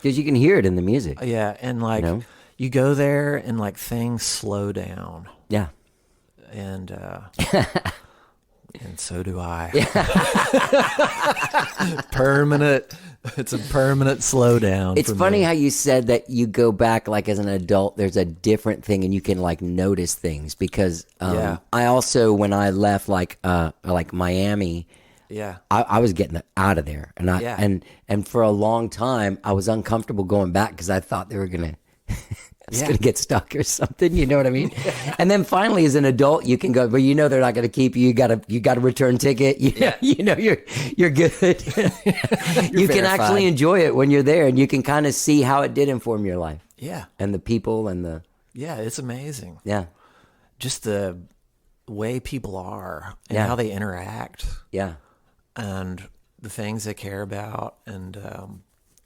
[SPEAKER 1] Because you can hear it in the music.
[SPEAKER 4] Yeah, and like
[SPEAKER 1] know?
[SPEAKER 4] you go there and like things slow down,
[SPEAKER 1] Yeah.
[SPEAKER 4] and and so do I. Permanent. It's a permanent slowdown.
[SPEAKER 1] It's
[SPEAKER 4] for
[SPEAKER 1] funny
[SPEAKER 4] me.
[SPEAKER 1] how you said that you go back like as an adult, there's a different thing and you can like notice things because
[SPEAKER 4] Yeah.
[SPEAKER 1] I also, when I left like Miami,
[SPEAKER 4] Yeah.
[SPEAKER 1] I was getting out of there
[SPEAKER 4] Yeah.
[SPEAKER 1] and for a long time I was uncomfortable going back because I thought they were going to,
[SPEAKER 4] Yeah.
[SPEAKER 1] going to get stuck or something. You know what I mean? And then finally as an adult, you can go, but you know, they're not going to keep you. You got a return ticket. You know, you're good. You can actually enjoy it when you're there and you can kind of see how it did inform your life
[SPEAKER 4] Yeah.
[SPEAKER 1] and the people and the,
[SPEAKER 4] Yeah. It's amazing.
[SPEAKER 1] yeah.
[SPEAKER 4] Just the way people are and
[SPEAKER 1] Yeah.
[SPEAKER 4] how they interact
[SPEAKER 1] Yeah.
[SPEAKER 4] and the things they care about. And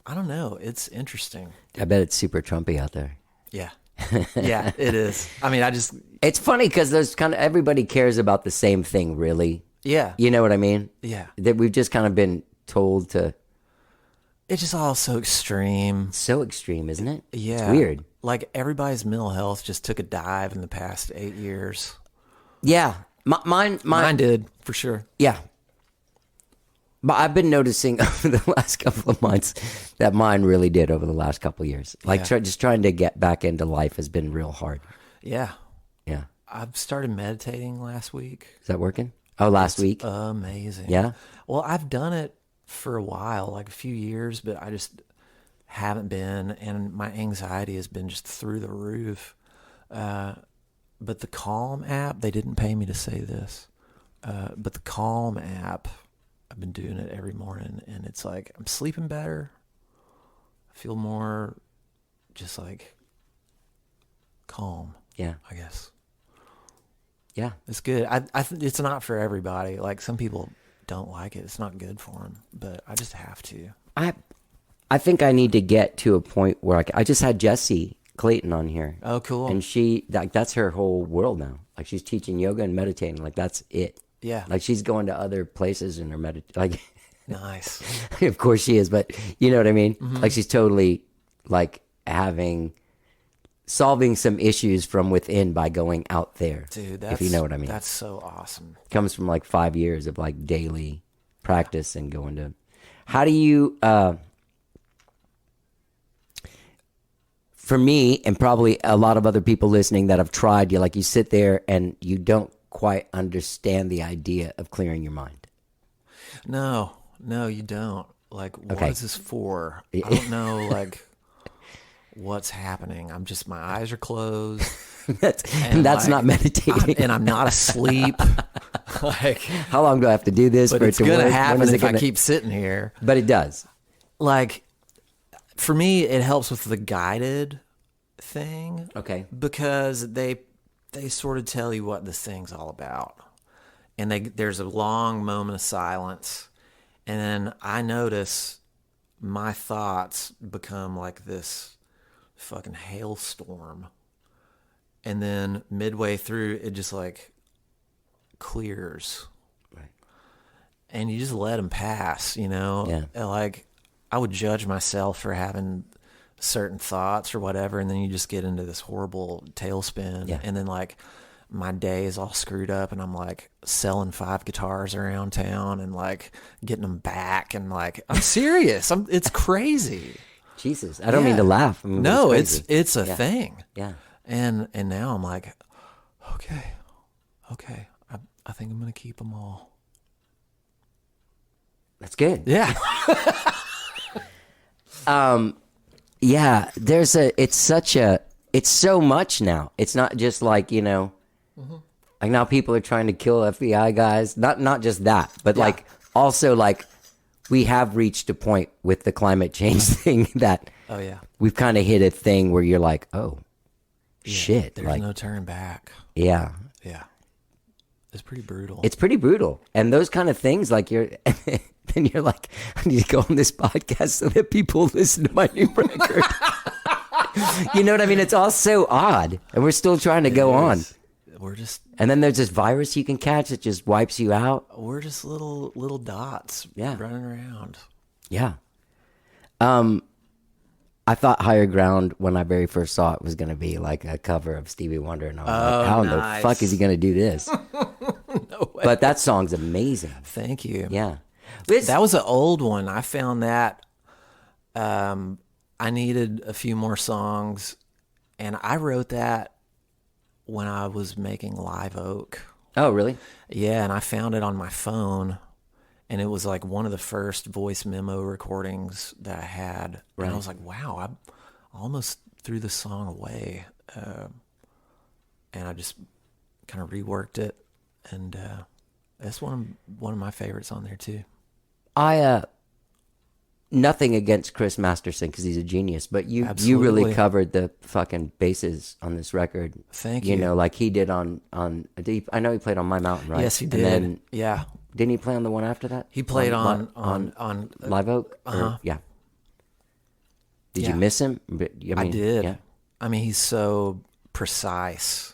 [SPEAKER 4] I don't know. It's interesting.
[SPEAKER 1] I bet it's super Trumpy out there.
[SPEAKER 4] Yeah. Yeah, it is. I mean,
[SPEAKER 1] It's funny because there's kind of everybody cares about the same thing, really.
[SPEAKER 4] yeah.
[SPEAKER 1] You know what I mean?
[SPEAKER 4] Yeah.
[SPEAKER 1] That we've just kind of been told to.
[SPEAKER 4] It's just all so extreme.
[SPEAKER 1] So extreme, isn't it?
[SPEAKER 4] Yeah.
[SPEAKER 1] It's weird.
[SPEAKER 4] Like everybody's mental health just took a dive in the past 8 years.
[SPEAKER 1] Yeah. Mine
[SPEAKER 4] did, for sure.
[SPEAKER 1] Yeah. But I've been noticing over the last couple of months that mine really did over the last couple of years. Like
[SPEAKER 4] Yeah.
[SPEAKER 1] just trying to get back into life has been real hard.
[SPEAKER 4] Yeah.
[SPEAKER 1] Yeah.
[SPEAKER 4] I've started meditating last week.
[SPEAKER 1] Is that working? Oh, last week?
[SPEAKER 4] Amazing.
[SPEAKER 1] Yeah?
[SPEAKER 4] Well, I've done it for a while, like a few years, but I just haven't been, and my anxiety has been just through the roof. But the Calm app, they didn't pay me to say this, but the Calm app, I've been doing it every morning, and it's like I'm sleeping better. I feel more just like calm,
[SPEAKER 1] Yeah.
[SPEAKER 4] I guess.
[SPEAKER 1] Yeah.
[SPEAKER 4] It's good. It's not for everybody. Like some people don't like it. It's not good for them, but I just have to.
[SPEAKER 1] I think I need to get to a point where I just had Jessie Clayton on here.
[SPEAKER 4] Oh, cool.
[SPEAKER 1] And she, like, that's her whole world now. Like, she's teaching yoga and meditating. Like, that's it.
[SPEAKER 4] Yeah.
[SPEAKER 1] Like, she's going to other places and her like,
[SPEAKER 4] Nice.
[SPEAKER 1] of course she is, but you know what I mean?
[SPEAKER 4] Mm-hmm.
[SPEAKER 1] Like, she's totally, like, solving some issues from within by going out there.
[SPEAKER 4] Dude,
[SPEAKER 1] if you know what I mean.
[SPEAKER 4] That's so awesome.
[SPEAKER 1] Comes from, like, 5 years of, like, daily practice and going to, how do you, for me, and probably a lot of other people listening that have tried, you sit there and you don't quite understand the idea of clearing your mind.
[SPEAKER 4] No, you don't. Like, what
[SPEAKER 1] Okay.
[SPEAKER 4] is this for? I don't know, like, what's happening. My eyes are closed.
[SPEAKER 1] That's not meditating.
[SPEAKER 4] And I'm not asleep. Like,
[SPEAKER 1] How long do I have to do this
[SPEAKER 4] but
[SPEAKER 1] for it
[SPEAKER 4] it's
[SPEAKER 1] to
[SPEAKER 4] going
[SPEAKER 1] work?
[SPEAKER 4] to happen
[SPEAKER 1] When is it
[SPEAKER 4] if I
[SPEAKER 1] gonna-
[SPEAKER 4] keep sitting here.
[SPEAKER 1] But it does.
[SPEAKER 4] Like, for me, it helps with the guided thing.
[SPEAKER 1] Okay.
[SPEAKER 4] Because they sort of tell you what this thing's all about. And there's a long moment of silence. And then I notice my thoughts become like this fucking hailstorm. And then midway through, it just like clears.
[SPEAKER 1] Right.
[SPEAKER 4] And you just let them pass, you know?
[SPEAKER 1] Yeah.
[SPEAKER 4] And like, I would judge myself for having certain thoughts or whatever, and then you just get into this horrible tailspin.
[SPEAKER 1] Yeah.
[SPEAKER 4] And then like my day is all screwed up, and I'm like selling 5 guitars around town and like getting them back, and like I'm serious. It's crazy.
[SPEAKER 1] Jesus, I don't mean to laugh. I mean,
[SPEAKER 4] No,
[SPEAKER 1] it's crazy.
[SPEAKER 4] it's a thing.
[SPEAKER 1] Yeah.
[SPEAKER 4] And now I'm like, okay, I think I'm gonna keep them all.
[SPEAKER 1] That's good.
[SPEAKER 4] Yeah.
[SPEAKER 1] Yeah, it's so much now. It's not just like, like now people are trying to kill FBI guys. Not just that, but like also like we have reached a point with the climate change thing that
[SPEAKER 4] Oh yeah.
[SPEAKER 1] we've kind of hit a thing where you're like, oh, shit.
[SPEAKER 4] There's
[SPEAKER 1] Like,
[SPEAKER 4] no turn back.
[SPEAKER 1] yeah,
[SPEAKER 4] Yeah. It's pretty brutal.
[SPEAKER 1] it's pretty brutal. And those kind of things, like then you're like, I need to go on this podcast so that people listen to my new record. You know what I mean? It's all so odd, and we're still trying to go on.
[SPEAKER 4] We're just
[SPEAKER 1] And then there's this virus you can catch that just wipes you out.
[SPEAKER 4] little dots
[SPEAKER 1] Yeah.
[SPEAKER 4] running around.
[SPEAKER 1] Yeah. I thought Higher Ground when I very first saw it was going to be like a cover of Stevie Wonder, and I was like, how in the
[SPEAKER 4] nice.
[SPEAKER 1] fuck is he going to do this?
[SPEAKER 4] No way.
[SPEAKER 1] But that song's amazing.
[SPEAKER 4] Thank you.
[SPEAKER 1] Yeah.
[SPEAKER 4] That was an old one. I found that I needed a few more songs, and I wrote that when I was making Live Oak.
[SPEAKER 1] Oh, really?
[SPEAKER 4] Yeah, and I found it on my phone, and it was like one of the first voice memo recordings that I had.
[SPEAKER 1] Right.
[SPEAKER 4] And I was like, wow, I almost threw this song away. And I just kind of reworked it, and that's one of my favorites on there too.
[SPEAKER 1] Nothing against Chris Masterson because he's a genius, but you really
[SPEAKER 4] Absolutely.
[SPEAKER 1] covered the fucking bases on this record.
[SPEAKER 4] Thank
[SPEAKER 1] You
[SPEAKER 4] you.
[SPEAKER 1] know, like he did on I know he played on My Mountain, right?
[SPEAKER 4] Yes, he did.
[SPEAKER 1] And then
[SPEAKER 4] Yeah,
[SPEAKER 1] didn't he play on the one after that?
[SPEAKER 4] he played on
[SPEAKER 1] Live Oak. Yeah. Did you
[SPEAKER 4] yeah.
[SPEAKER 1] miss him?
[SPEAKER 4] I did.
[SPEAKER 1] Yeah.
[SPEAKER 4] I mean, he's so precise,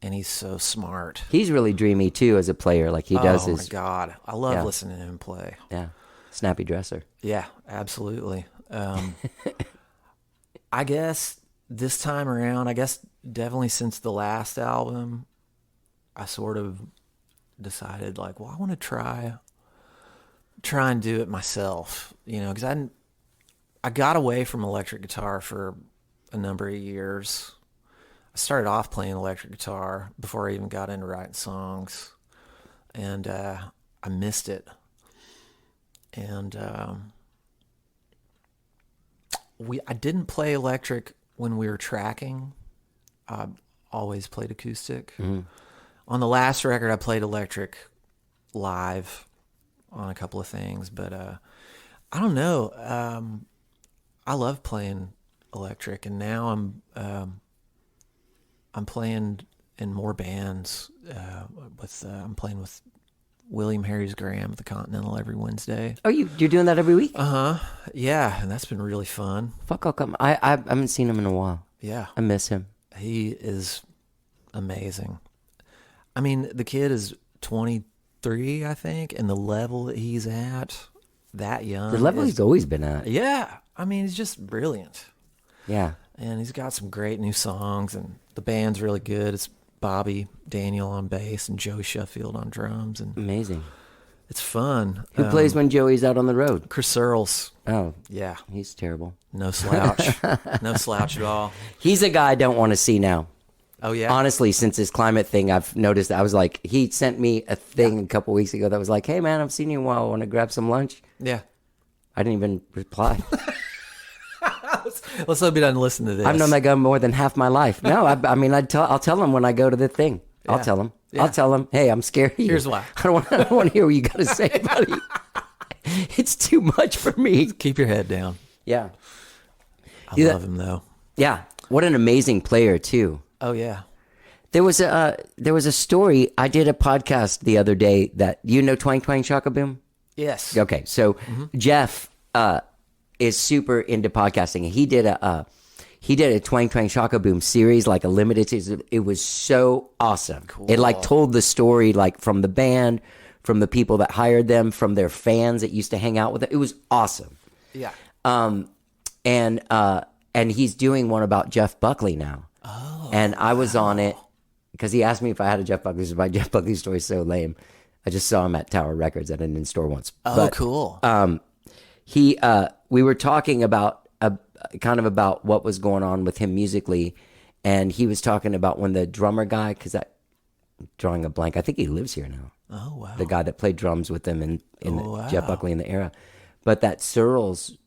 [SPEAKER 4] and he's so smart.
[SPEAKER 1] He's really dreamy too as a player. Like he does
[SPEAKER 4] Oh
[SPEAKER 1] his
[SPEAKER 4] my God, I love
[SPEAKER 1] Yeah.
[SPEAKER 4] listening to him play.
[SPEAKER 1] snappy dresser.
[SPEAKER 4] Yeah, absolutely. I guess this time around, definitely since the last album, I sort of decided like, well, I want to try and do it myself, because I got away from electric guitar for a number of years. I started off playing electric guitar before I even got into writing songs, and I missed it. And I didn't play electric when we were tracking. I always played acoustic.
[SPEAKER 1] Mm-hmm.
[SPEAKER 4] On the last record, I played electric live on a couple of things, but I don't know. I love playing electric, and now I'm playing in more bands. I'm playing with William Harry's Graham at the Continental every Wednesday.
[SPEAKER 1] Oh, you're doing that every week?
[SPEAKER 4] Yeah, and that's been really fun.
[SPEAKER 1] Fuck, I'll come. I haven't seen him in a while.
[SPEAKER 4] Yeah,
[SPEAKER 1] I miss him.
[SPEAKER 4] he is amazing. I mean, the kid is 23, I think, and the level that he's at, that young.
[SPEAKER 1] The level
[SPEAKER 4] is-
[SPEAKER 1] he's always been at.
[SPEAKER 4] Yeah, I mean, he's just brilliant.
[SPEAKER 1] Yeah.
[SPEAKER 4] And he's got some great new songs, and the band's really good. It's Bobby Daniel on bass and Joe Sheffield on drums, and
[SPEAKER 1] Amazing.
[SPEAKER 4] it's fun.
[SPEAKER 1] Who plays when Joey's out on the road?
[SPEAKER 4] Chris Searles.
[SPEAKER 1] Oh,
[SPEAKER 4] Yeah,
[SPEAKER 1] he's terrible.
[SPEAKER 4] no slouch. No slouch at all.
[SPEAKER 1] He's a guy I don't want to see now.
[SPEAKER 4] Oh, yeah?
[SPEAKER 1] Honestly, since this climate thing, I've noticed. I was like, he sent me a thing a couple weeks ago that was like, "Hey man, I've seen you in a while. Want to grab some lunch?"
[SPEAKER 4] Yeah.
[SPEAKER 1] I didn't even reply.
[SPEAKER 4] Let's hope he doesn't listen to this.
[SPEAKER 1] I've known that guy more than half my life. No, I mean, I'll tell him when I go to the thing. I'll
[SPEAKER 4] Yeah.
[SPEAKER 1] tell him.
[SPEAKER 4] Yeah.
[SPEAKER 1] I'll tell him, hey, I'm scared of you.
[SPEAKER 4] Here's why.
[SPEAKER 1] I don't want to hear what you got to say, buddy. It's too much for me.
[SPEAKER 4] Keep your head down.
[SPEAKER 1] Yeah.
[SPEAKER 4] I
[SPEAKER 1] Yeah.
[SPEAKER 4] love him, though.
[SPEAKER 1] Yeah. What an amazing player, too.
[SPEAKER 4] Oh, yeah.
[SPEAKER 1] There was a story. I did a podcast the other day that, you know, Twang Twang Shaka Boom?
[SPEAKER 4] Yes.
[SPEAKER 1] Okay, so Jeff is super into podcasting. He did a Twang Twang Shaka Boom series, like a limited series. It was so awesome.
[SPEAKER 4] Cool.
[SPEAKER 1] It like told the story like from the band, from the people that hired them, from their fans that used to hang out with it. It was awesome.
[SPEAKER 4] Yeah.
[SPEAKER 1] And he's doing one about Jeff Buckley now. Oh, and I was on it because he asked me if I had a Jeff Buckley. My Jeff Buckley story is so lame. I just saw him at Tower Records at an in-store once.
[SPEAKER 4] Oh, cool.
[SPEAKER 1] We were talking about kind of about what was going on with him musically, and he was talking about when the drummer guy, because I'm drawing a blank, I think he lives here now.
[SPEAKER 4] Oh, wow.
[SPEAKER 1] The guy that played drums with him in
[SPEAKER 4] wow.
[SPEAKER 1] Jeff Buckley in the era, but that Searles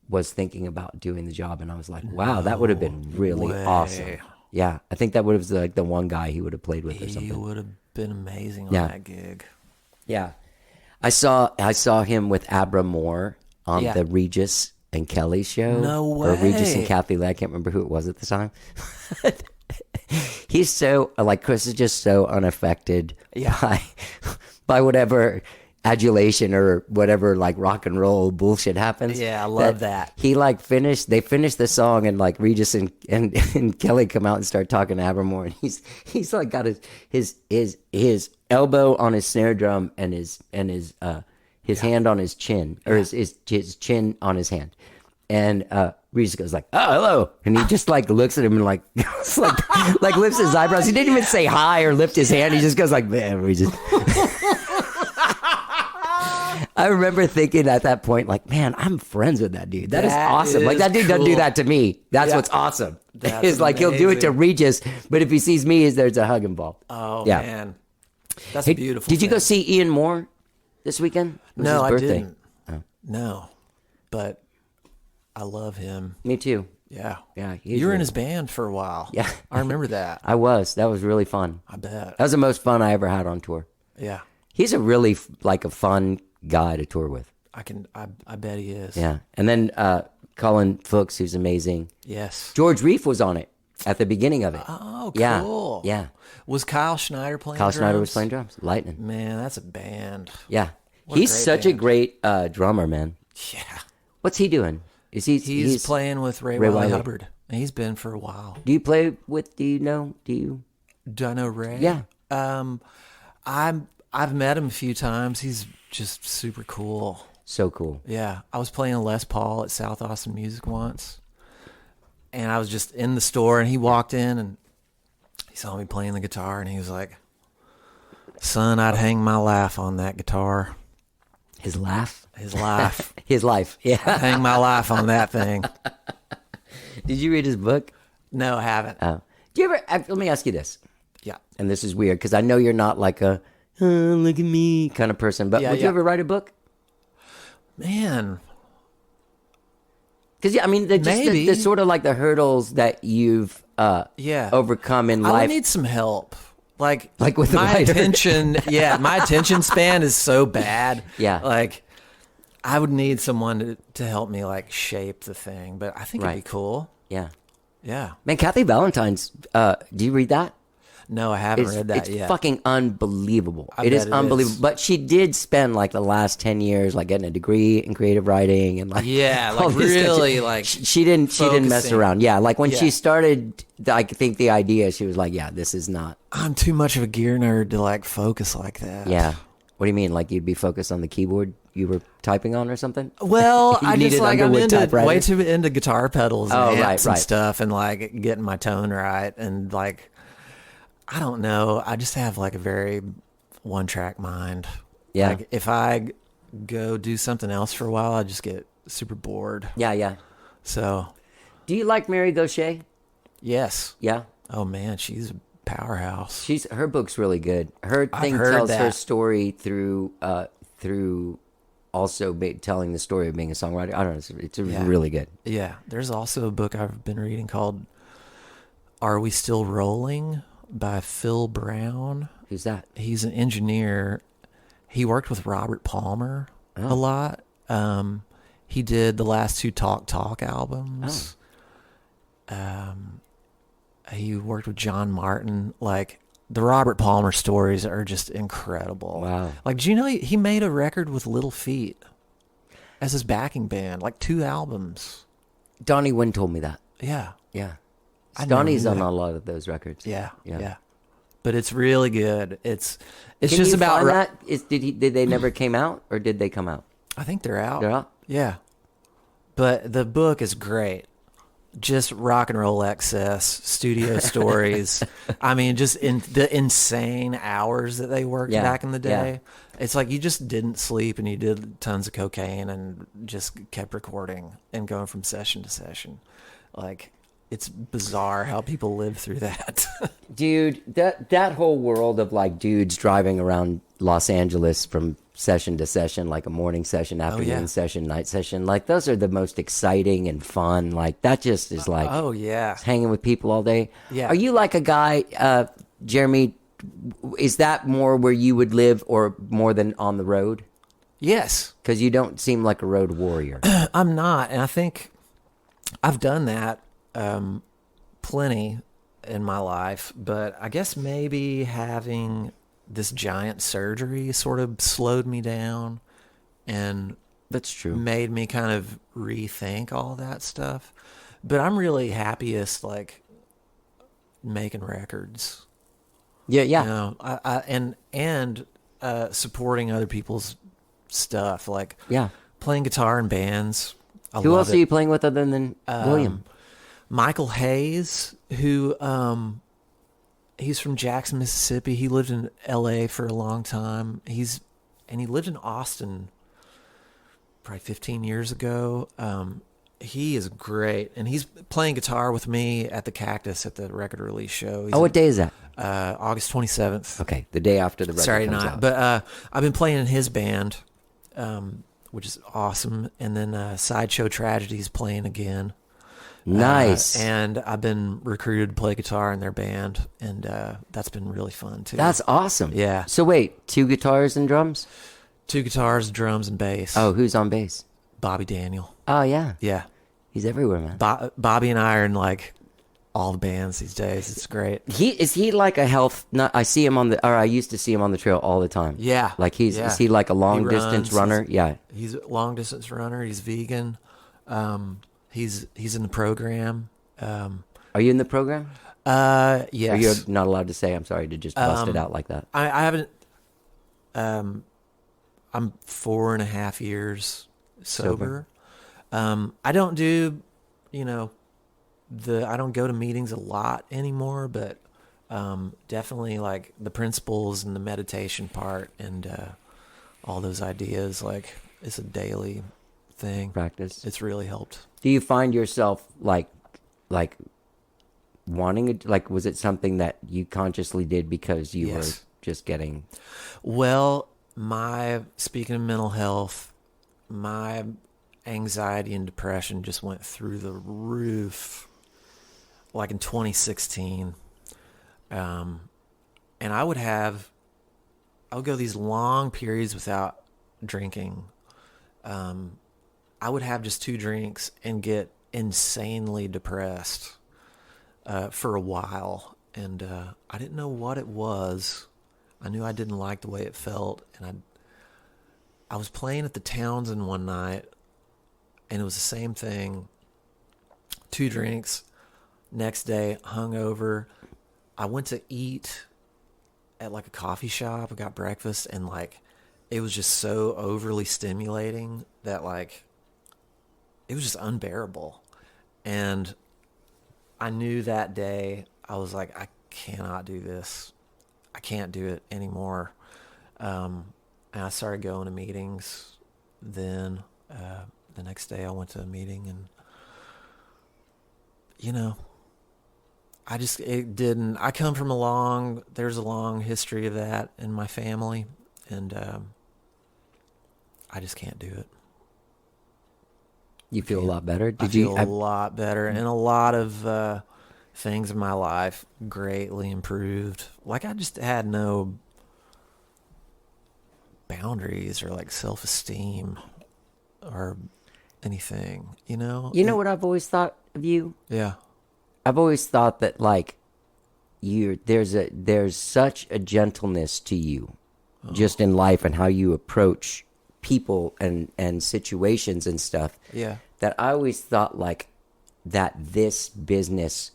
[SPEAKER 1] was thinking about doing the job, and I was like, wow, that would have been really
[SPEAKER 4] way.
[SPEAKER 1] awesome. Yeah, I think that would have like the one guy he would have played with or
[SPEAKER 4] He
[SPEAKER 1] something.
[SPEAKER 4] would have been amazing on
[SPEAKER 1] Yeah.
[SPEAKER 4] that gig.
[SPEAKER 1] Yeah, I saw him with Abra Moore on
[SPEAKER 4] Yeah.
[SPEAKER 1] the Regis and Kelly show.
[SPEAKER 4] No
[SPEAKER 1] Or Regis and
[SPEAKER 4] way.
[SPEAKER 1] Kathy Lee. I can't remember who it was at the time. He's so like Chris is just so unaffected
[SPEAKER 4] Yeah.
[SPEAKER 1] by whatever adulation or whatever, like rock and roll bullshit happens.
[SPEAKER 4] Yeah, I love that.
[SPEAKER 1] He like they finished the song, and like Regis and Kelly come out and start talking to Abermore, and he's like got his elbow on his snare drum and his hand on his chin, or his chin on his hand. And Regis goes like, "Oh, hello," and he just like looks at him and like like lifts his eyebrows. He didn't even say hi or lift his hand. He just goes like, "Man, Regis." I remember thinking at that point, like, man, I'm friends with that dude. That is awesome. Like, that dude doesn't do that to me. That's what's awesome. It's like he'll do it to Regis, but if he sees me, there's a hug involved.
[SPEAKER 4] Oh, man. That's beautiful.
[SPEAKER 1] Did you go see Ian Moore this weekend? It was
[SPEAKER 4] No,
[SPEAKER 1] his birthday.
[SPEAKER 4] I didn't. Oh. No, but I love him.
[SPEAKER 1] Me too.
[SPEAKER 4] Yeah.
[SPEAKER 1] Yeah.
[SPEAKER 4] You were in his band for a while.
[SPEAKER 1] Yeah.
[SPEAKER 4] I remember that.
[SPEAKER 1] I was. That was really fun.
[SPEAKER 4] I bet.
[SPEAKER 1] That was the most fun I ever had on tour.
[SPEAKER 4] Yeah.
[SPEAKER 1] He's a really like a fun guy to tour with.
[SPEAKER 4] I bet he is.
[SPEAKER 1] Yeah. And then Colin Fuchs, who's amazing.
[SPEAKER 4] Yes.
[SPEAKER 1] George Reef was on it at the beginning of it.
[SPEAKER 4] Oh,
[SPEAKER 1] Yeah.
[SPEAKER 4] cool.
[SPEAKER 1] Yeah.
[SPEAKER 4] Was Kyle Schneider playing
[SPEAKER 1] Kyle
[SPEAKER 4] drums?
[SPEAKER 1] Schneider was playing drums. Lightning.
[SPEAKER 4] Man, that's a band.
[SPEAKER 1] Yeah.
[SPEAKER 4] What a
[SPEAKER 1] He's
[SPEAKER 4] great
[SPEAKER 1] such a
[SPEAKER 4] band.
[SPEAKER 1] great drummer, man.
[SPEAKER 4] Yeah.
[SPEAKER 1] What's he doing?
[SPEAKER 4] He's playing with Ray
[SPEAKER 1] Ray
[SPEAKER 4] Wiley
[SPEAKER 1] Wiley.
[SPEAKER 4] Hubbard. He's been for a while.
[SPEAKER 1] Do you play with, do you know? Do you?
[SPEAKER 4] Do I know Ray?
[SPEAKER 1] Yeah.
[SPEAKER 4] I've met him a few times. He's just super cool.
[SPEAKER 1] So cool.
[SPEAKER 4] Yeah. I was playing a Les Paul at South Austin Music once. And I was just in the store, and he walked in and he saw me playing the guitar, and he was like, "Son, I'd hang my life on that guitar."
[SPEAKER 1] His laugh?
[SPEAKER 4] His life.
[SPEAKER 1] His life. Yeah.
[SPEAKER 4] Hang my life on that thing.
[SPEAKER 1] Did you read his book?
[SPEAKER 4] No, I haven't.
[SPEAKER 1] Oh. Do you ever, let me ask you this.
[SPEAKER 4] Yeah.
[SPEAKER 1] And this is weird because I know you're not like a, look at me kind of person, but
[SPEAKER 4] Yeah,
[SPEAKER 1] would you
[SPEAKER 4] yeah.
[SPEAKER 1] ever write a book?
[SPEAKER 4] Man.
[SPEAKER 1] Because, I mean,
[SPEAKER 4] Maybe.
[SPEAKER 1] the sort of like the hurdles that you've overcome in
[SPEAKER 4] I would
[SPEAKER 1] life.
[SPEAKER 4] need some help. Like
[SPEAKER 1] with the
[SPEAKER 4] my
[SPEAKER 1] writer.
[SPEAKER 4] attention, my attention span is so bad.
[SPEAKER 1] Yeah.
[SPEAKER 4] Like I would need someone to help me like shape the thing, but I think it'd
[SPEAKER 1] Right.
[SPEAKER 4] be cool.
[SPEAKER 1] Yeah.
[SPEAKER 4] Yeah.
[SPEAKER 1] Man, Kathy Valentine's, do you read that?
[SPEAKER 4] No, I haven't read that
[SPEAKER 1] it's
[SPEAKER 4] yet.
[SPEAKER 1] fucking unbelievable.
[SPEAKER 4] I
[SPEAKER 1] It is
[SPEAKER 4] bet it
[SPEAKER 1] unbelievable.
[SPEAKER 4] is.
[SPEAKER 1] But she did spend like the last 10 years like getting a degree in creative writing and like
[SPEAKER 4] Yeah,
[SPEAKER 1] all
[SPEAKER 4] like
[SPEAKER 1] this stuff.
[SPEAKER 4] really, like,
[SPEAKER 1] she didn't mess
[SPEAKER 4] focusing.
[SPEAKER 1] around. Yeah, like when she
[SPEAKER 4] Yeah.
[SPEAKER 1] started, I think the idea, she was like, yeah, this is not.
[SPEAKER 4] I'm too much of a gear nerd to like focus like that.
[SPEAKER 1] Yeah. What do you mean? Like you'd be focused on the keyboard you were typing on or something?
[SPEAKER 4] Well,
[SPEAKER 1] You
[SPEAKER 4] I
[SPEAKER 1] need
[SPEAKER 4] just
[SPEAKER 1] an
[SPEAKER 4] like I'm
[SPEAKER 1] Underwood
[SPEAKER 4] into
[SPEAKER 1] typewriter?
[SPEAKER 4] way too into guitar pedals and
[SPEAKER 1] Oh, right,
[SPEAKER 4] amps and
[SPEAKER 1] right.
[SPEAKER 4] stuff, and like getting my tone right, and like I don't know. I just have like a very one track mind.
[SPEAKER 1] Yeah.
[SPEAKER 4] Like if I go do something else for a while, I just get super bored.
[SPEAKER 1] Yeah, yeah.
[SPEAKER 4] So
[SPEAKER 1] Do you like Mary Gaucher?
[SPEAKER 4] yes.
[SPEAKER 1] Yeah.
[SPEAKER 4] Oh man, she's a powerhouse.
[SPEAKER 1] Her book's really good. Her thing
[SPEAKER 4] heard
[SPEAKER 1] tells her
[SPEAKER 4] that.
[SPEAKER 1] story through also telling the story of being a songwriter. I don't know. It's
[SPEAKER 4] Yeah.
[SPEAKER 1] really good.
[SPEAKER 4] Yeah. There's also a book I've been reading called "Are We Still Rolling" by Phil Brown.
[SPEAKER 1] Who's that?
[SPEAKER 4] He's an engineer. He worked with Robert Palmer a lot. He did the last two Talk albums. He worked with John Martin. Like the Robert Palmer stories are just incredible.
[SPEAKER 1] Wow.
[SPEAKER 4] Like, do you know he made a record with Little Feat as his backing band? Like 2 albums.
[SPEAKER 1] Donnie Wynn told me that.
[SPEAKER 4] Yeah.
[SPEAKER 1] Yeah.
[SPEAKER 4] I never
[SPEAKER 1] Donnie's
[SPEAKER 4] knew
[SPEAKER 1] on
[SPEAKER 4] that.
[SPEAKER 1] a lot of those records.
[SPEAKER 4] Yeah.
[SPEAKER 1] Yeah.
[SPEAKER 4] Yeah. But it's really good. It's
[SPEAKER 1] Can
[SPEAKER 4] just
[SPEAKER 1] you
[SPEAKER 4] about
[SPEAKER 1] find that? Did they never came out or did they come out?
[SPEAKER 4] I think they're out.
[SPEAKER 1] They're out?
[SPEAKER 4] Yeah. But the book is great. Just rock and roll excess, studio stories. I mean, just in the insane hours that they worked
[SPEAKER 1] Yeah,
[SPEAKER 4] back in the
[SPEAKER 1] yeah.
[SPEAKER 4] day. It's like you just didn't sleep and you did tons of cocaine and just kept recording and going from session to session. Like, it's bizarre how people live through that.
[SPEAKER 1] Dude, that whole world of like dudes driving around Los Angeles from session to session, like a morning session, afternoon session, night session, like those are the most exciting and fun. Like that just is like
[SPEAKER 4] Oh, yeah.
[SPEAKER 1] hanging with people all day.
[SPEAKER 4] Yeah.
[SPEAKER 1] Are you like a guy, Jeremy? Is that more where you would live, or more than on the road?
[SPEAKER 4] Yes.
[SPEAKER 1] Because you don't seem like a road warrior.
[SPEAKER 4] I'm not, and I think I've done that plenty in my life, but I guess maybe having this giant surgery sort of slowed me down and
[SPEAKER 1] That's true.
[SPEAKER 4] made me kind of rethink all that stuff. But I'm really happiest like making records.
[SPEAKER 1] Yeah, yeah.
[SPEAKER 4] You know, and supporting other people's stuff, like
[SPEAKER 1] Yeah.
[SPEAKER 4] playing guitar in bands. I
[SPEAKER 1] Who
[SPEAKER 4] love
[SPEAKER 1] else
[SPEAKER 4] it.
[SPEAKER 1] are you playing with other than William?
[SPEAKER 4] Michael Hayes, who he's from Jackson, Mississippi. He lived in L.A. for a long time. He lived in Austin probably 15 years ago. He is great, and he's playing guitar with me at the Cactus at the record release show. He's
[SPEAKER 1] What day is that?
[SPEAKER 4] August 27th.
[SPEAKER 1] Okay, the day after the record
[SPEAKER 4] Saturday
[SPEAKER 1] comes
[SPEAKER 4] night.
[SPEAKER 1] out.
[SPEAKER 4] But I've been playing in his band, which is awesome. And then Sideshow Tragedy's playing again.
[SPEAKER 1] Nice.
[SPEAKER 4] And I've been recruited to play guitar in their band, and that's been really fun too.
[SPEAKER 1] That's awesome.
[SPEAKER 4] Yeah.
[SPEAKER 1] So wait, 2 guitars and drums?
[SPEAKER 4] 2 guitars, drums, and bass.
[SPEAKER 1] Oh, who's on bass?
[SPEAKER 4] Bobby Daniel.
[SPEAKER 1] Oh, yeah.
[SPEAKER 4] Yeah.
[SPEAKER 1] He's everywhere, man.
[SPEAKER 4] Bobby and I are in like all the bands these days. It's great.
[SPEAKER 1] Is he like a health? Not, I see him I used to see him on the trail all the time.
[SPEAKER 4] Yeah.
[SPEAKER 1] Like is
[SPEAKER 4] Yeah.
[SPEAKER 1] he like a long
[SPEAKER 4] He
[SPEAKER 1] distance
[SPEAKER 4] runs.
[SPEAKER 1] runner? Yeah.
[SPEAKER 4] He's a long distance runner. He's vegan. He's in the program.
[SPEAKER 1] Are you in the program?
[SPEAKER 4] Yes.
[SPEAKER 1] Or you're not allowed to say? I'm sorry to just bust it out like that.
[SPEAKER 4] I haven't. I'm 4.5 years sober. I don't do, I don't go to meetings a lot anymore, but definitely like the principles and the meditation part and all those ideas, like it's a daily thing.
[SPEAKER 1] Practice.
[SPEAKER 4] It's really helped.
[SPEAKER 1] Do you find yourself like wanting it? Like, was it something that you consciously did because you were
[SPEAKER 4] Yes.
[SPEAKER 1] just getting?
[SPEAKER 4] Well, speaking of mental health, my anxiety and depression just went through the roof like in 2016. And I would go these long periods without drinking. I would have just 2 drinks and get insanely depressed for a while. And I didn't know what it was. I knew I didn't like the way it felt. And I was playing at the Townsend one night, and it was the same thing. 2 drinks. Next day, hungover. I went to eat at like a coffee shop. I got breakfast, and like it was just so overly stimulating that like it was just unbearable. And I knew that day, I was like, I cannot do this. I can't do it anymore. And I started going to meetings. Then the next day I went to a meeting, and I come from there's a long history of that in my family, and I just can't do it.
[SPEAKER 1] You feel a lot better?
[SPEAKER 4] I feel a lot better, and a lot of things in my life greatly improved. Like I just had no boundaries or like self-esteem or anything,
[SPEAKER 1] You know what I've always thought of you?
[SPEAKER 4] Yeah.
[SPEAKER 1] I've always thought that like there's such a gentleness to you, just in life and how you approach people and situations and stuff.
[SPEAKER 4] Yeah.
[SPEAKER 1] That I always thought like that this business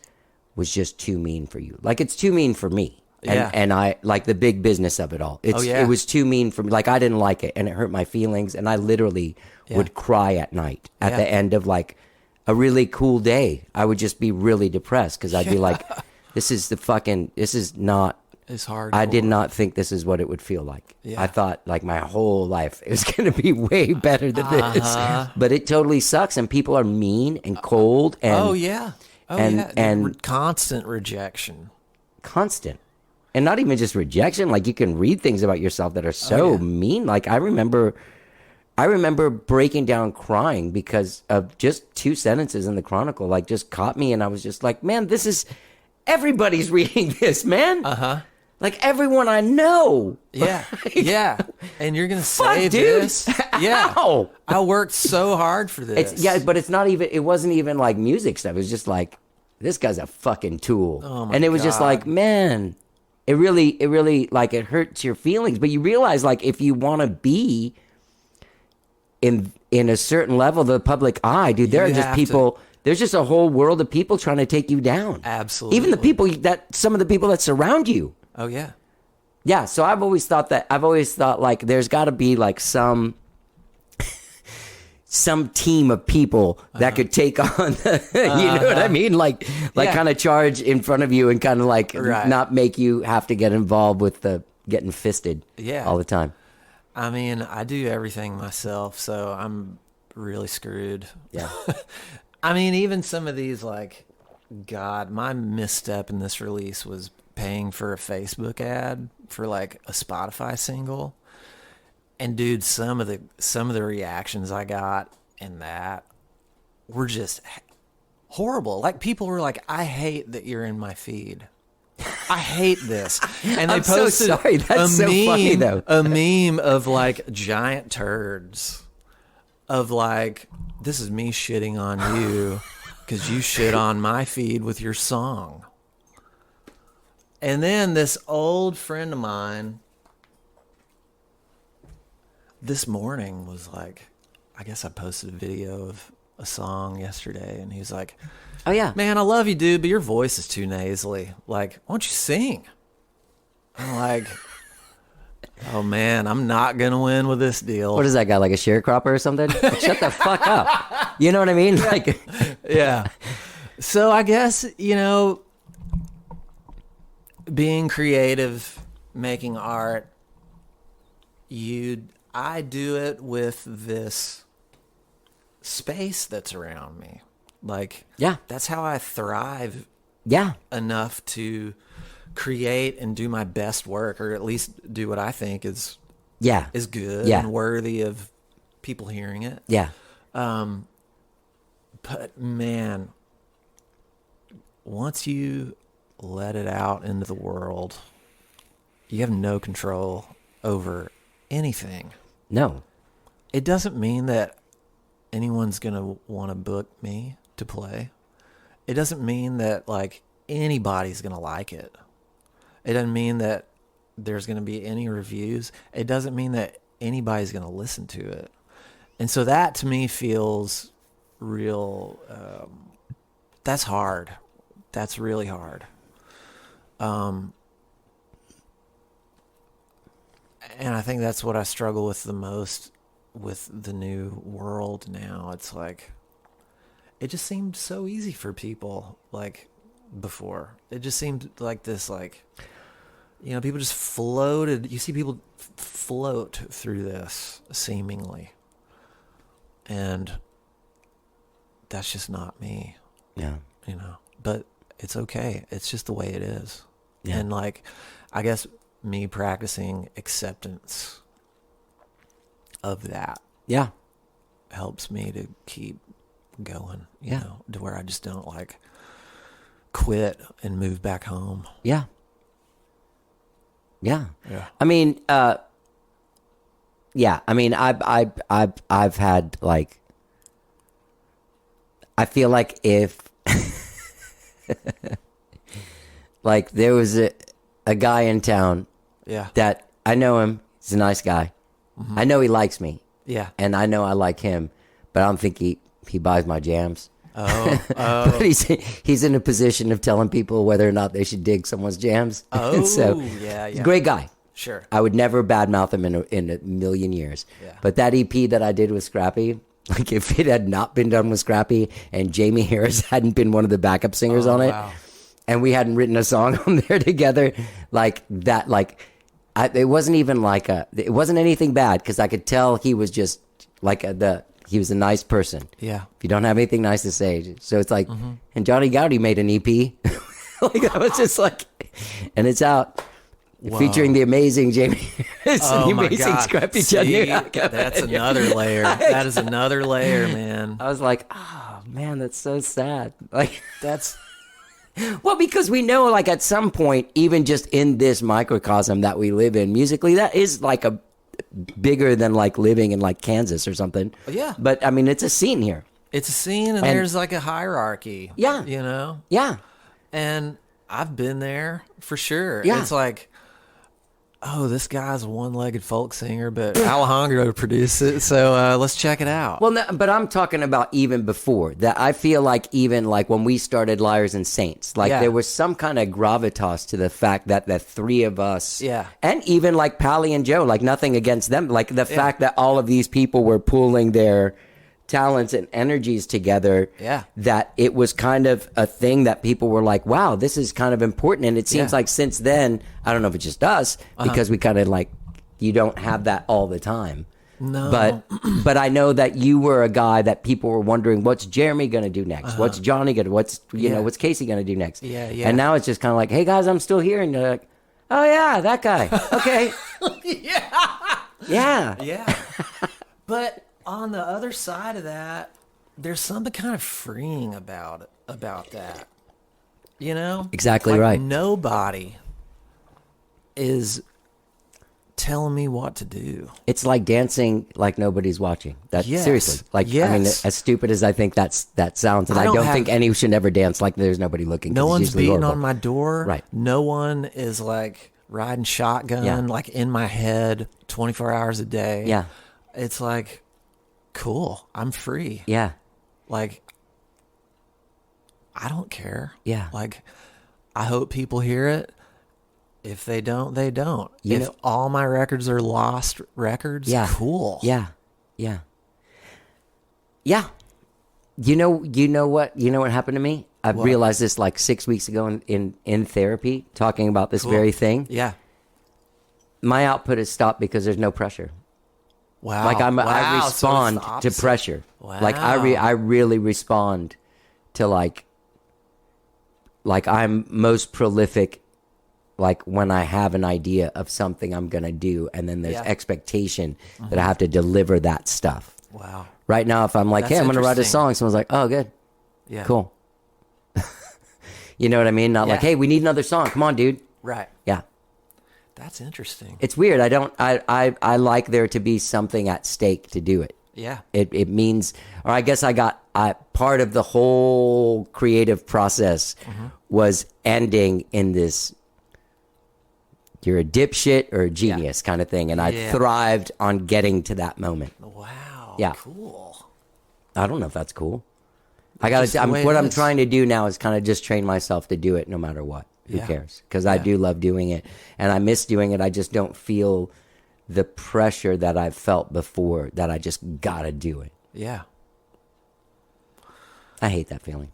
[SPEAKER 1] was just too mean for you. Like it's too mean for me.
[SPEAKER 4] Yeah.
[SPEAKER 1] And I like the big business of it all. It was too mean for me. Like I didn't like it, and it hurt my feelings, and I literally would cry at night at the end of like a really cool day. I would just be really depressed because I'd be like, this is not.
[SPEAKER 4] It's hard.
[SPEAKER 1] I did not think this is what it would feel like.
[SPEAKER 4] Yeah.
[SPEAKER 1] I thought like my whole life it was going to be way better than this, but it totally sucks. And people are mean and cold. And and
[SPEAKER 4] constant rejection.
[SPEAKER 1] Constant. And not even just rejection. Like you can read things about yourself that are so mean. Like I remember breaking down crying because of just 2 sentences in the Chronicle. Like just caught me, and I was just like, man, everybody's reading this, man. Like everyone I know.
[SPEAKER 4] Yeah. Yeah. And you're going to
[SPEAKER 1] Fuck,
[SPEAKER 4] say
[SPEAKER 1] dude.
[SPEAKER 4] this? Yeah.
[SPEAKER 1] Ow.
[SPEAKER 4] I worked so hard for this.
[SPEAKER 1] But it wasn't even like music stuff. It was just like, this guy's a fucking tool.
[SPEAKER 4] Oh my
[SPEAKER 1] and it was just
[SPEAKER 4] God.
[SPEAKER 1] like, man, it really like it hurts your feelings. But you realize like if you want to be in a certain level of the public eye, dude, there are
[SPEAKER 4] You
[SPEAKER 1] just
[SPEAKER 4] have
[SPEAKER 1] people. There's just a whole world of people trying to take you down.
[SPEAKER 4] Absolutely.
[SPEAKER 1] Even some of the people that surround you.
[SPEAKER 4] Oh yeah.
[SPEAKER 1] Yeah. So I've always thought like there's got to be like some team of people that could take on the, you know what I mean? Like
[SPEAKER 4] Yeah.
[SPEAKER 1] kind of charge in front of you and kind of like
[SPEAKER 4] Right.
[SPEAKER 1] not make you have to get involved with the getting fisted
[SPEAKER 4] Yeah.
[SPEAKER 1] all the time.
[SPEAKER 4] I mean, I do everything myself, so I'm really screwed.
[SPEAKER 1] Yeah.
[SPEAKER 4] I mean, even some of these, like, God, my misstep in this release was paying for a Facebook ad for like a Spotify single. And dude, some of the reactions I got in that were just horrible. Like people were like, "I hate that you're in my feed. I hate this." And they
[SPEAKER 1] I'm so
[SPEAKER 4] posted
[SPEAKER 1] sorry. That's so funny, though.
[SPEAKER 4] a meme of like giant turds of like, "This is me shitting on you because you shit on my feed with your song." And then this old friend of mine this morning was like, I guess I posted a video of a song yesterday, and he's like,
[SPEAKER 1] Oh yeah.
[SPEAKER 4] "Man, I love you, dude, but your voice is too nasally. Like, why don't you sing?" I'm like, "Oh man, I'm not gonna win with this deal."
[SPEAKER 1] What is that guy, like a sharecropper or something? Like, shut the fuck up. You know what I mean? Like,
[SPEAKER 4] Yeah. So I guess, you know, being creative, making art, I do it with this space that's around me. Like,
[SPEAKER 1] yeah,
[SPEAKER 4] that's how I thrive
[SPEAKER 1] yeah,
[SPEAKER 4] enough to create and do my best work, or at least do what I think is
[SPEAKER 1] yeah,
[SPEAKER 4] good
[SPEAKER 1] Yeah.
[SPEAKER 4] and worthy of people hearing it.
[SPEAKER 1] yeah,
[SPEAKER 4] But man, once you let it out into the world, you have no control over anything.
[SPEAKER 1] no,
[SPEAKER 4] It doesn't mean that anyone's going to want to book me to play. It doesn't mean that like anybody's going to like it. It doesn't mean that there's going to be any reviews. It doesn't mean that anybody's going to listen to it. And so that to me feels real, that's hard. That's really hard. And I think that's what I struggle with the most with the new world now. It's like, it just seemed so easy for people like before. It just seemed like this, like, you know, people just floated. You see people float through this seemingly. And that's just not me,
[SPEAKER 1] yeah,
[SPEAKER 4] you know, but it's okay. It's just the way it is.
[SPEAKER 1] Yeah.
[SPEAKER 4] And like, I guess me practicing acceptance of that
[SPEAKER 1] yeah,
[SPEAKER 4] helps me to keep going, you
[SPEAKER 1] Yeah.
[SPEAKER 4] know, to where I just don't like quit and move back home.
[SPEAKER 1] yeah, yeah.
[SPEAKER 4] Yeah.
[SPEAKER 1] I mean, yeah. I mean, I've had like, I feel like if, like there was a guy in town
[SPEAKER 4] Yeah.
[SPEAKER 1] that I know him. He's a nice guy. I know he likes me,
[SPEAKER 4] Yeah.
[SPEAKER 1] and I know I like him, but I don't think he buys my jams.
[SPEAKER 4] Oh,
[SPEAKER 1] But he's in a position of telling people whether or not they should dig someone's jams.
[SPEAKER 4] Oh,
[SPEAKER 1] So,
[SPEAKER 4] yeah,
[SPEAKER 1] he's
[SPEAKER 4] yeah.
[SPEAKER 1] a great guy.
[SPEAKER 4] Sure.
[SPEAKER 1] I would never badmouth him in a million years.
[SPEAKER 4] Yeah.
[SPEAKER 1] But that EP that I did with Scrappy, like if it had not been done with Scrappy and Jamie Harris hadn't been one of the backup singers on it,
[SPEAKER 4] wow.
[SPEAKER 1] and we hadn't written a song on there together, like that, like it wasn't even like it wasn't anything bad because I could tell he was just like he was a nice person.
[SPEAKER 4] Yeah.
[SPEAKER 1] If you don't have anything nice to say, so it's like, and Johnny Gowdy made an EP, like I was just like, and it's out. Featuring the amazing Jamie Harris and the
[SPEAKER 4] my
[SPEAKER 1] amazing
[SPEAKER 4] God.
[SPEAKER 1] Scrappy
[SPEAKER 4] See,
[SPEAKER 1] Johnny.
[SPEAKER 4] that's another layer. That is another layer, man.
[SPEAKER 1] I was like, oh man, that's so sad. Like,
[SPEAKER 4] That's
[SPEAKER 1] well, because we know, like, at some point, even just in this microcosm that we live in musically, that is like a bigger than like living in like Kansas or something.
[SPEAKER 4] Yeah.
[SPEAKER 1] But I mean, it's a scene here.
[SPEAKER 4] it's a scene, and there's like a hierarchy.
[SPEAKER 1] Yeah.
[SPEAKER 4] You know?
[SPEAKER 1] Yeah.
[SPEAKER 4] And I've been there for sure.
[SPEAKER 1] Yeah.
[SPEAKER 4] It's like, oh, this guy's a one-legged folk singer, but Alejandro produced it, so let's check it out.
[SPEAKER 1] Well, no, but I'm talking about even before that. I feel like even like when we started Liars and Saints, like
[SPEAKER 4] Yeah.
[SPEAKER 1] there was some kind of gravitas to the fact that the three of us,
[SPEAKER 4] Yeah.
[SPEAKER 1] and even like Pally and Joe, like nothing against them, like the fact that all of these people were pooling their talents and energies together,
[SPEAKER 4] Yeah.
[SPEAKER 1] that it was kind of a thing that people were like, wow, this is kind of important. And it seems
[SPEAKER 4] Yeah.
[SPEAKER 1] like since then, I don't know if it's just us, because we kind of like, you don't have that all the time.
[SPEAKER 4] No.
[SPEAKER 1] But I know that you were a guy that people were wondering, what's Jeremy going to do next? What's Johnny going to, what's Casey going to do next?
[SPEAKER 4] Yeah, yeah.
[SPEAKER 1] And now it's just kind of like, hey guys, I'm still here. And you're like, oh yeah, that guy. Okay. Yeah.
[SPEAKER 4] Yeah. But on the other side of that, there's something kind of freeing about that. You know?
[SPEAKER 1] Exactly
[SPEAKER 4] Like,
[SPEAKER 1] right.
[SPEAKER 4] Nobody is telling me what to do.
[SPEAKER 1] It's like dancing like nobody's watching. That
[SPEAKER 4] Yes.
[SPEAKER 1] seriously. Like I mean,
[SPEAKER 4] Yes.
[SPEAKER 1] as stupid as I think that sounds, and I don't think any should ever dance like there's nobody looking. 'cause
[SPEAKER 4] No
[SPEAKER 1] it's
[SPEAKER 4] one's
[SPEAKER 1] usually
[SPEAKER 4] beating
[SPEAKER 1] horrible.
[SPEAKER 4] on my door.
[SPEAKER 1] Right.
[SPEAKER 4] No one is like riding shotgun,
[SPEAKER 1] Yeah.
[SPEAKER 4] like in my head 24 hours a day.
[SPEAKER 1] Yeah.
[SPEAKER 4] It's like, cool. I'm free.
[SPEAKER 1] Yeah.
[SPEAKER 4] Like, I don't care.
[SPEAKER 1] Yeah.
[SPEAKER 4] Like, I hope people hear it. If they don't, they don't.
[SPEAKER 1] You
[SPEAKER 4] if
[SPEAKER 1] know-
[SPEAKER 4] all my records are lost records,
[SPEAKER 1] Yeah.
[SPEAKER 4] cool.
[SPEAKER 1] Yeah. Yeah. Yeah. You know what happened to me? I realized this like 6 weeks ago in therapy, talking about this
[SPEAKER 4] Cool.
[SPEAKER 1] very thing.
[SPEAKER 4] Yeah.
[SPEAKER 1] My output has stopped because there's no pressure.
[SPEAKER 4] Wow.
[SPEAKER 1] Like I
[SPEAKER 4] Wow. So it's
[SPEAKER 1] respond
[SPEAKER 4] the
[SPEAKER 1] to
[SPEAKER 4] opposite.
[SPEAKER 1] pressure. Like
[SPEAKER 4] Wow.
[SPEAKER 1] I really respond to like I'm most prolific like when I have an idea of something I'm going to do, and then there's
[SPEAKER 4] Yeah.
[SPEAKER 1] expectation that I have to deliver that stuff.
[SPEAKER 4] Wow.
[SPEAKER 1] Right now, if I'm like,
[SPEAKER 4] That's
[SPEAKER 1] hey, I'm going to write a
[SPEAKER 4] interesting.
[SPEAKER 1] song, someone's like, oh, good,
[SPEAKER 4] Yeah.
[SPEAKER 1] cool. You know what I mean? Not like,
[SPEAKER 4] Yeah.
[SPEAKER 1] hey, we need another song. Come on, dude.
[SPEAKER 4] Right.
[SPEAKER 1] Yeah.
[SPEAKER 4] That's interesting.
[SPEAKER 1] It's weird. I like there to be something at stake to do it.
[SPEAKER 4] Yeah.
[SPEAKER 1] It means, or I guess part of the whole creative process was ending in this, you're a dipshit or a genius kind of thing. And I
[SPEAKER 4] Yeah.
[SPEAKER 1] thrived on getting to that moment.
[SPEAKER 4] Wow.
[SPEAKER 1] Yeah.
[SPEAKER 4] Cool.
[SPEAKER 1] I don't know if that's cool.
[SPEAKER 4] just the way it
[SPEAKER 1] I'm
[SPEAKER 4] is.
[SPEAKER 1] trying to do now is kind of just train myself to do it no matter what. Who
[SPEAKER 4] Yeah.
[SPEAKER 1] cares? Because I
[SPEAKER 4] Yeah.
[SPEAKER 1] do love doing it and I miss doing it. I just don't feel the pressure that I've felt before that I just gotta do it.
[SPEAKER 4] Yeah.
[SPEAKER 1] I hate that feeling.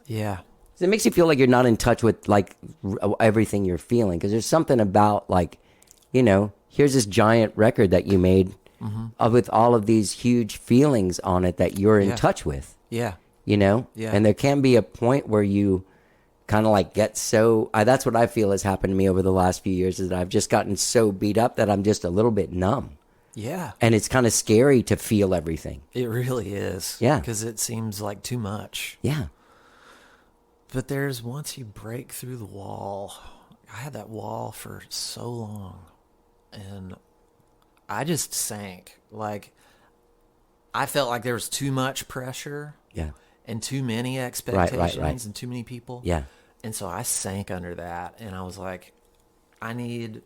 [SPEAKER 4] Yeah.
[SPEAKER 1] It makes you feel like you're not in touch with like everything you're feeling. Because there's something about like, here's this giant record that you made with all of these huge feelings on it that you're in
[SPEAKER 4] Yeah.
[SPEAKER 1] touch with.
[SPEAKER 4] Yeah.
[SPEAKER 1] Yeah.
[SPEAKER 4] Yeah.
[SPEAKER 1] And there can be a point where you kind of like get so, that's what I feel has happened to me over the last few years, is that I've just gotten so beat up that I'm just a little bit numb.
[SPEAKER 4] Yeah.
[SPEAKER 1] And it's kind of scary to feel everything.
[SPEAKER 4] It really is.
[SPEAKER 1] Yeah.
[SPEAKER 4] Because it seems like too much.
[SPEAKER 1] Yeah.
[SPEAKER 4] But once you break through the wall, I had that wall for so long and I just sank. Like, I felt like there was too much pressure
[SPEAKER 1] Yeah.
[SPEAKER 4] and too many expectations
[SPEAKER 1] right.
[SPEAKER 4] and too many people.
[SPEAKER 1] Yeah.
[SPEAKER 4] And so I sank under that and I was like, I need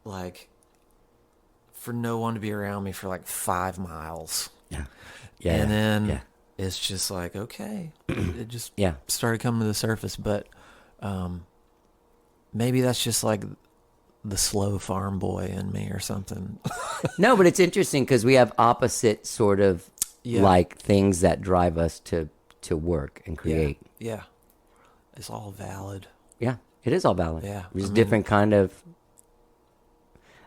[SPEAKER 4] like for no one to be around me for like 5 miles.
[SPEAKER 1] Yeah. Yeah.
[SPEAKER 4] And then
[SPEAKER 1] yeah.
[SPEAKER 4] it's just like, okay, it just
[SPEAKER 1] Yeah.
[SPEAKER 4] started coming to the surface. But maybe that's just like the slow farm boy in me or something.
[SPEAKER 1] No, but it's interesting because we have opposite sort of
[SPEAKER 4] Yeah.
[SPEAKER 1] like things that drive us to work and create.
[SPEAKER 4] Yeah. It's all valid.
[SPEAKER 1] Yeah, it is all valid.
[SPEAKER 4] Yeah,
[SPEAKER 1] Just
[SPEAKER 4] I mean-
[SPEAKER 1] different kind of.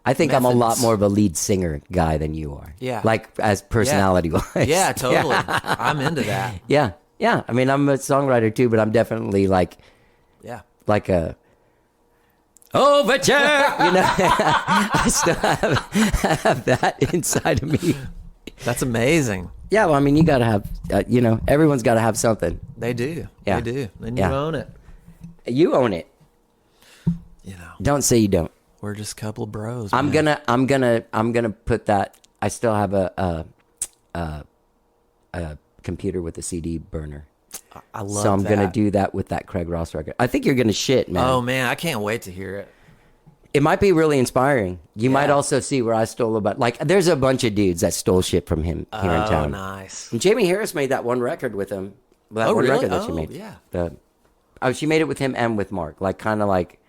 [SPEAKER 1] I think I'm a lot
[SPEAKER 4] Methods.
[SPEAKER 1] more of a lead singer guy than you are.
[SPEAKER 4] Yeah.
[SPEAKER 1] Like as personality wise.
[SPEAKER 4] Yeah, totally. I'm into that.
[SPEAKER 1] Yeah. Yeah. I mean, I'm a songwriter too, but I'm definitely like
[SPEAKER 4] Yeah.
[SPEAKER 1] a overture. I still have that inside of me.
[SPEAKER 4] That's amazing.
[SPEAKER 1] Yeah. Well, I mean, you got to have, everyone's got to have something.
[SPEAKER 4] They do.
[SPEAKER 1] Yeah.
[SPEAKER 4] They do. And
[SPEAKER 1] Yeah.
[SPEAKER 4] you own it.
[SPEAKER 1] You own it.
[SPEAKER 4] You know,
[SPEAKER 1] Don't say you don't.
[SPEAKER 4] we're just a couple of bros.
[SPEAKER 1] I'm
[SPEAKER 4] man.
[SPEAKER 1] gonna put that. I still have a computer with a CD burner.
[SPEAKER 4] I love
[SPEAKER 1] So I'm
[SPEAKER 4] that.
[SPEAKER 1] going to do that with that Craig Ross record. I think you're going to shit, man.
[SPEAKER 4] Oh man, I can't wait to hear it.
[SPEAKER 1] It might be really inspiring. You might
[SPEAKER 4] Yeah.
[SPEAKER 1] also see where I stole a bunch. Like, there's a bunch of dudes that stole shit from him here in
[SPEAKER 4] Oh,
[SPEAKER 1] town.
[SPEAKER 4] nice.
[SPEAKER 1] And Jamie Harris made that one record with him. That
[SPEAKER 4] Oh,
[SPEAKER 1] one
[SPEAKER 4] really?
[SPEAKER 1] record that she
[SPEAKER 4] Oh,
[SPEAKER 1] made.
[SPEAKER 4] yeah.
[SPEAKER 1] She made it with him and with Mark. Like, kind of like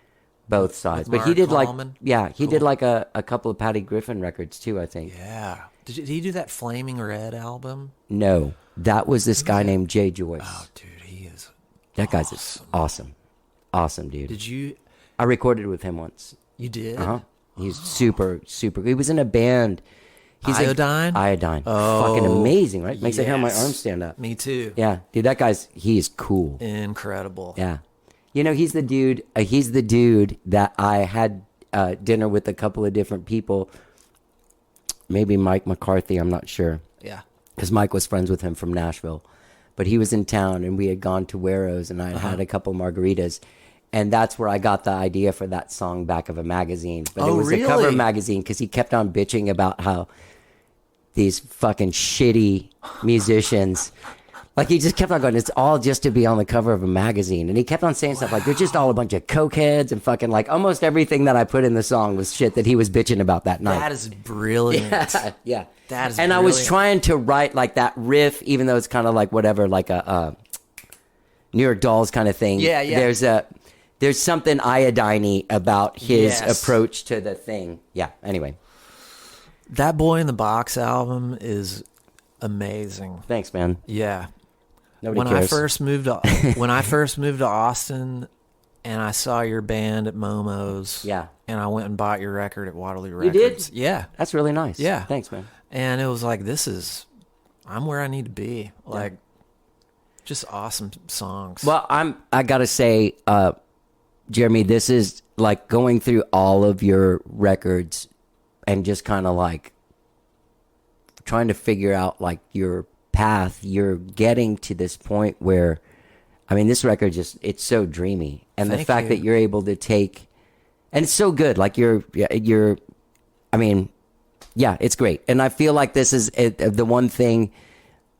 [SPEAKER 1] both sides.
[SPEAKER 4] With
[SPEAKER 1] But he
[SPEAKER 4] Mark
[SPEAKER 1] did
[SPEAKER 4] Hallman?
[SPEAKER 1] he did like a couple of Patty Griffin records too, I think.
[SPEAKER 4] Yeah. Did he do that Flaming Red album?
[SPEAKER 1] No, that was this guy named Jay Joyce.
[SPEAKER 4] Oh, dude, he is.
[SPEAKER 1] That guy's awesome. Awesome, dude.
[SPEAKER 4] Did you?
[SPEAKER 1] I recorded with him once.
[SPEAKER 4] You did?
[SPEAKER 1] Uh-huh. He's super, super. He was in a band. He's
[SPEAKER 4] Iodine?
[SPEAKER 1] Iodine.
[SPEAKER 4] Oh,
[SPEAKER 1] Fucking amazing, right? Makes the hair on my
[SPEAKER 4] yes.
[SPEAKER 1] arms stand up.
[SPEAKER 4] Me too.
[SPEAKER 1] Yeah, dude, he is cool.
[SPEAKER 4] Incredible.
[SPEAKER 1] Yeah. You know, he's the dude that I had dinner with a couple of different people. Maybe Mike McCarthy, I'm not sure.
[SPEAKER 4] Yeah.
[SPEAKER 1] Because Mike was friends with him from Nashville. But he was in town, and we had gone to Waro's, and I had had a couple margaritas. And that's where I got the idea for that song, Back of a Magazine. But it
[SPEAKER 4] Oh,
[SPEAKER 1] was a cover
[SPEAKER 4] really?
[SPEAKER 1] magazine because he kept on bitching about how these fucking shitty musicians, like he just kept on going, it's all just to be on the cover of a magazine. And he kept on saying stuff like, they're just all a bunch of cokeheads and fucking like almost everything that I put in the song was shit that he was bitching about that night.
[SPEAKER 4] That is brilliant.
[SPEAKER 1] Yeah, yeah.
[SPEAKER 4] That is
[SPEAKER 1] and I was
[SPEAKER 4] brilliant.
[SPEAKER 1] trying to write like that riff, even though it's kind of like whatever, like a New York Dolls kind of thing.
[SPEAKER 4] Yeah, yeah.
[SPEAKER 1] There's something iodine-y about his
[SPEAKER 4] Yes.
[SPEAKER 1] approach to the thing. Yeah, anyway.
[SPEAKER 4] That Boy in the Box album is amazing.
[SPEAKER 1] Thanks, man.
[SPEAKER 4] Yeah.
[SPEAKER 1] Nobody
[SPEAKER 4] when
[SPEAKER 1] cares.
[SPEAKER 4] I first moved to Austin and I saw your band at Momo's.
[SPEAKER 1] Yeah.
[SPEAKER 4] And I went and bought your record at Waterloo
[SPEAKER 1] You
[SPEAKER 4] Records.
[SPEAKER 1] did?
[SPEAKER 4] Yeah.
[SPEAKER 1] That's really nice.
[SPEAKER 4] Yeah.
[SPEAKER 1] Thanks, man.
[SPEAKER 4] And it was like, I'm where I need to be. Like, just awesome songs.
[SPEAKER 1] Well, I gotta say, Jeremy, this is like going through all of your records and just kind of like trying to figure out like your path. You're getting to this point where, I mean, this record it's so dreamy, and the
[SPEAKER 4] Thank
[SPEAKER 1] fact
[SPEAKER 4] you.
[SPEAKER 1] that you're able to take, and it's so good. Like I mean, yeah, it's great, and I feel like this is the one thing.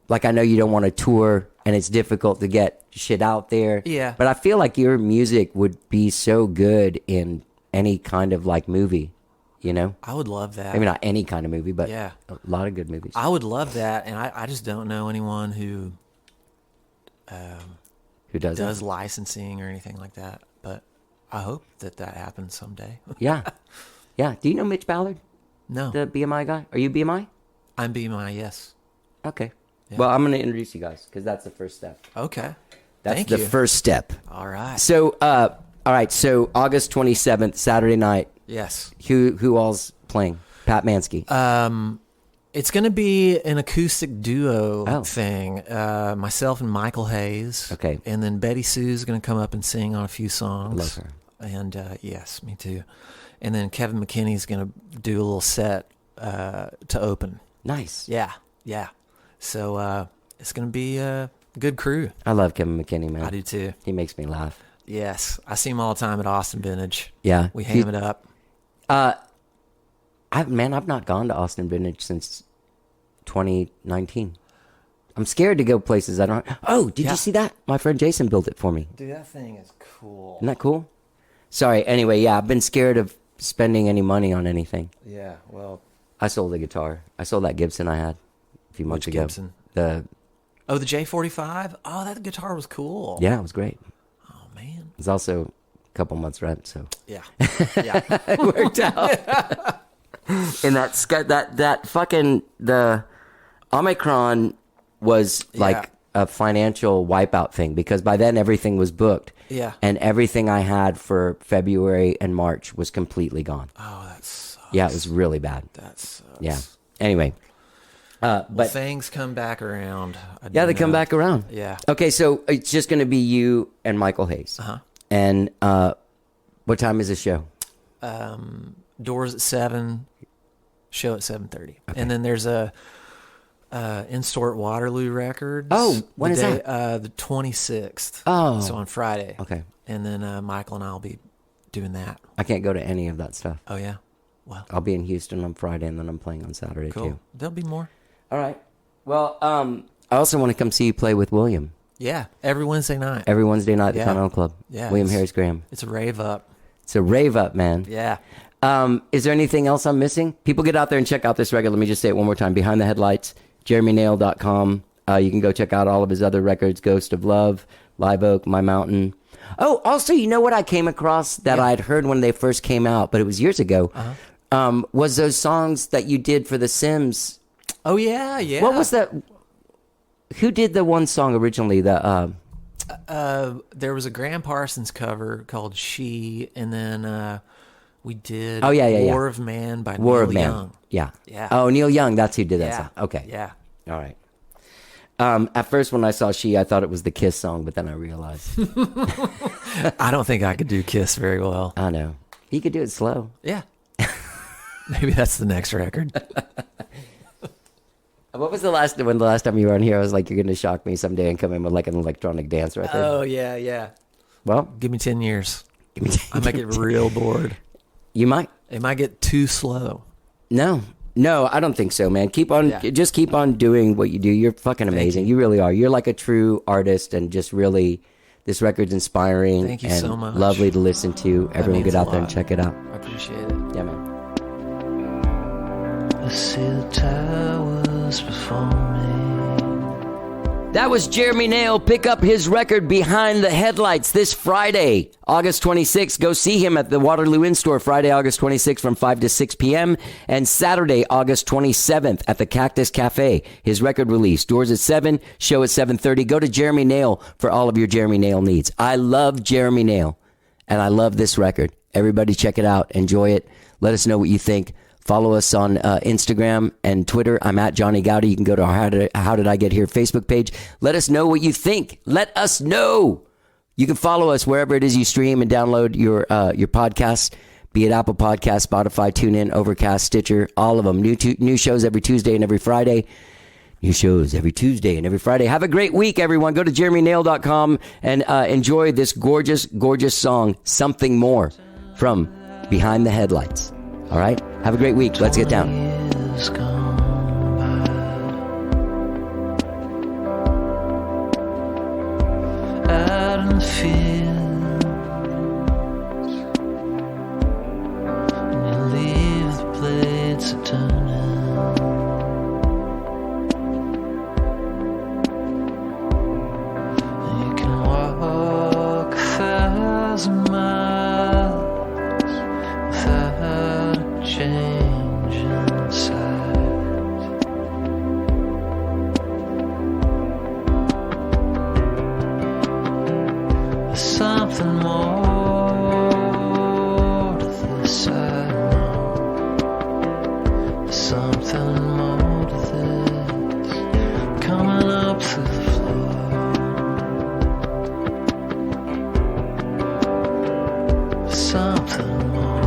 [SPEAKER 1] Like, I know you don't want to tour, and it's difficult to get shit out there.
[SPEAKER 4] Yeah.
[SPEAKER 1] But I feel like your music would be so good in any kind of like movie, you know?
[SPEAKER 4] I would love that.
[SPEAKER 1] Maybe not any kind of movie, but
[SPEAKER 4] Yeah.
[SPEAKER 1] a lot of good movies.
[SPEAKER 4] I would love that. And I just don't know anyone who
[SPEAKER 1] Who does it?
[SPEAKER 4] does licensing or anything like that. But I hope that happens someday.
[SPEAKER 1] Yeah. Yeah. Do you know Mitch Ballard,
[SPEAKER 4] No,
[SPEAKER 1] the BMI guy? Are you BMI?
[SPEAKER 4] I'm BMI, yes.
[SPEAKER 1] Okay. Well, I'm going to introduce you guys because that's the first step.
[SPEAKER 4] Okay.
[SPEAKER 1] That's
[SPEAKER 4] Thank
[SPEAKER 1] the
[SPEAKER 4] you.
[SPEAKER 1] first step.
[SPEAKER 4] All right.
[SPEAKER 1] So, all right. So August 27th, Saturday night.
[SPEAKER 4] Yes.
[SPEAKER 1] Who all's playing? Pat Manske.
[SPEAKER 4] It's going to be an acoustic duo
[SPEAKER 1] Oh.
[SPEAKER 4] thing. Myself and Michael Hayes.
[SPEAKER 1] Okay.
[SPEAKER 4] And then Betty Sue's going to come up and sing on a few songs.
[SPEAKER 1] Love her.
[SPEAKER 4] And yes, me too. And then Kevin McKinney's going to do a little set to open.
[SPEAKER 1] Nice.
[SPEAKER 4] Yeah. Yeah. So it's going to be a good crew.
[SPEAKER 1] I love Kevin McKinney, man.
[SPEAKER 4] I do too.
[SPEAKER 1] He makes me laugh.
[SPEAKER 4] Yes. I see him all the time at Austin Vintage.
[SPEAKER 1] Yeah.
[SPEAKER 4] We ham it up.
[SPEAKER 1] I've not gone to Austin Vintage since 2019. I'm scared to go places I don't. Oh, did
[SPEAKER 4] Yeah.
[SPEAKER 1] you see that? My friend Jason built it for me.
[SPEAKER 4] Dude, that thing is cool.
[SPEAKER 1] Isn't that cool? Sorry. Anyway, yeah, I've been scared of spending any money on anything.
[SPEAKER 4] Yeah. Well,
[SPEAKER 1] I sold a guitar. I sold that Gibson I had a few months
[SPEAKER 4] Which
[SPEAKER 1] ago.
[SPEAKER 4] Gibson?
[SPEAKER 1] The
[SPEAKER 4] oh, the J45? Oh, that guitar was cool.
[SPEAKER 1] yeah, it was great.
[SPEAKER 4] Oh, man.
[SPEAKER 1] It's also a couple months rent, so
[SPEAKER 4] Yeah. Yeah.
[SPEAKER 1] it worked out. And that fucking the Omicron was like
[SPEAKER 4] Yeah.
[SPEAKER 1] a financial wipeout thing because by then everything was booked.
[SPEAKER 4] Yeah.
[SPEAKER 1] And everything I had for February and March was completely gone.
[SPEAKER 4] Oh, that sucks.
[SPEAKER 1] Yeah, it was really bad.
[SPEAKER 4] That sucks.
[SPEAKER 1] Yeah. Anyway,
[SPEAKER 4] But
[SPEAKER 1] but
[SPEAKER 4] things come back around.
[SPEAKER 1] yeah, they come back around.
[SPEAKER 4] Yeah.
[SPEAKER 1] Okay, so it's just going to be you and Michael Hayes.
[SPEAKER 4] Uh-huh.
[SPEAKER 1] And what time is the show?
[SPEAKER 4] Doors at 7, show at 7:30. And then there's a in-store at Waterloo Records.
[SPEAKER 1] Oh, when
[SPEAKER 4] the
[SPEAKER 1] is
[SPEAKER 4] day,
[SPEAKER 1] that?
[SPEAKER 4] The 26th.
[SPEAKER 1] Oh.
[SPEAKER 4] So on Friday.
[SPEAKER 1] Okay.
[SPEAKER 4] And then Michael and I will be doing that.
[SPEAKER 1] I can't go to any of that stuff.
[SPEAKER 4] Oh, yeah? Well,
[SPEAKER 1] I'll be in Houston on Friday, and then I'm playing on Saturday
[SPEAKER 4] cool.
[SPEAKER 1] too.
[SPEAKER 4] There'll be more.
[SPEAKER 1] All right. Well, I also want to come see you play with William.
[SPEAKER 4] Yeah, every Wednesday night.
[SPEAKER 1] Every Wednesday night at the
[SPEAKER 4] Yeah.
[SPEAKER 1] Continental Club.
[SPEAKER 4] Yeah,
[SPEAKER 1] William
[SPEAKER 4] it's-
[SPEAKER 1] Harris Graham.
[SPEAKER 4] It's a rave up.
[SPEAKER 1] It's a rave up, man.
[SPEAKER 4] Yeah.
[SPEAKER 1] Is there anything else I'm missing? People get out there and check out this record. Let me just say it one more time. Behind the Headlights, jeremynail.com. You can go check out all of his other records, Ghost of Love, Live Oak, My Mountain. Oh, also, you know what I came across that I had heard when they first came out, but it was years ago, was those songs that you did for The Sims.
[SPEAKER 4] Oh, yeah, yeah.
[SPEAKER 1] What was that? Who did the one song originally? The
[SPEAKER 4] There was a Graham Parsons cover called She, and then we did War of Man by
[SPEAKER 1] War
[SPEAKER 4] Neil
[SPEAKER 1] of Man.
[SPEAKER 4] Young.
[SPEAKER 1] Yeah.
[SPEAKER 4] Yeah.
[SPEAKER 1] Oh, Neil Young, that's who did that
[SPEAKER 4] Yeah.
[SPEAKER 1] song. Okay.
[SPEAKER 4] Yeah.
[SPEAKER 1] All right. At first, when I saw She, I thought it was the Kiss song, but then I realized.
[SPEAKER 4] I don't think I could do Kiss very well.
[SPEAKER 1] I know. He could do it slow.
[SPEAKER 4] Yeah. Maybe that's the next record.
[SPEAKER 1] What was the last time you were on here? I was like, you're going to shock me someday and come in with like an electronic dance right there.
[SPEAKER 4] Oh, yeah, yeah.
[SPEAKER 1] Well,
[SPEAKER 4] Give me 10 years.
[SPEAKER 1] give me
[SPEAKER 4] I might get real bored.
[SPEAKER 1] you might.
[SPEAKER 4] It might get too slow.
[SPEAKER 1] No, I don't think so, man. Just keep on doing what you do. You're fucking amazing. You really are. You're like a true artist, and just really, this record's inspiring.
[SPEAKER 4] Thank you
[SPEAKER 1] and
[SPEAKER 4] so much.
[SPEAKER 1] lovely to listen to. Everyone
[SPEAKER 4] means
[SPEAKER 1] get
[SPEAKER 4] a
[SPEAKER 1] out there and
[SPEAKER 4] lot.
[SPEAKER 1] check it out.
[SPEAKER 4] I appreciate it.
[SPEAKER 1] Yeah, man.
[SPEAKER 5] I see the towers before me.
[SPEAKER 1] That was Jeremy Nail. Pick up his record Behind the Headlights this Friday, August 26th. Go see him at the Waterloo Instore Friday, August 26th from 5 to 6 p.m. And Saturday, August 27th at the Cactus Cafe. His record release. Doors at 7, show at 7:30. Go to Jeremy Nail for all of your Jeremy Nail needs. I love Jeremy Nail, and I love this record. Everybody check it out. Enjoy it. Let us know what you think. Follow us on Instagram and Twitter. I'm at Johnny Gowdy. You can go to our How Did I Get Here Facebook page. Let us know what you think. Let us know. You can follow us wherever it is you stream and download your podcasts, be it Apple Podcasts, Spotify, TuneIn, Overcast, Stitcher, all of them. New shows every Tuesday and every Friday. New shows every Tuesday and every Friday. Have a great week, everyone. Go to jeremynail.com and enjoy this gorgeous, gorgeous song, Something More, from Behind the Headlights. All right? Have a great week. Let's get down.
[SPEAKER 5] Years gone by. Out in the fields, and you leave the blades a turning. And you can walk 1,000 miles without a change in sight. There's something more to this, I know. There's something more to this, coming up through the floor. There's something more.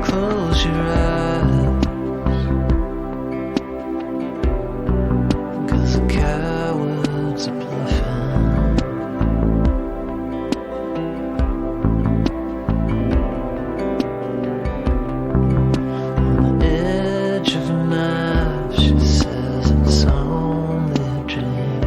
[SPEAKER 5] Close your eyes, 'cause the cowards are bluffing. On the edge of a knife, she says it's only a dream.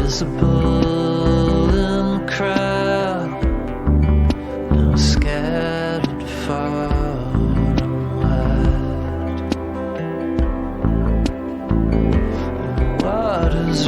[SPEAKER 5] invisible in the crowd, now scattered far and wide. The water's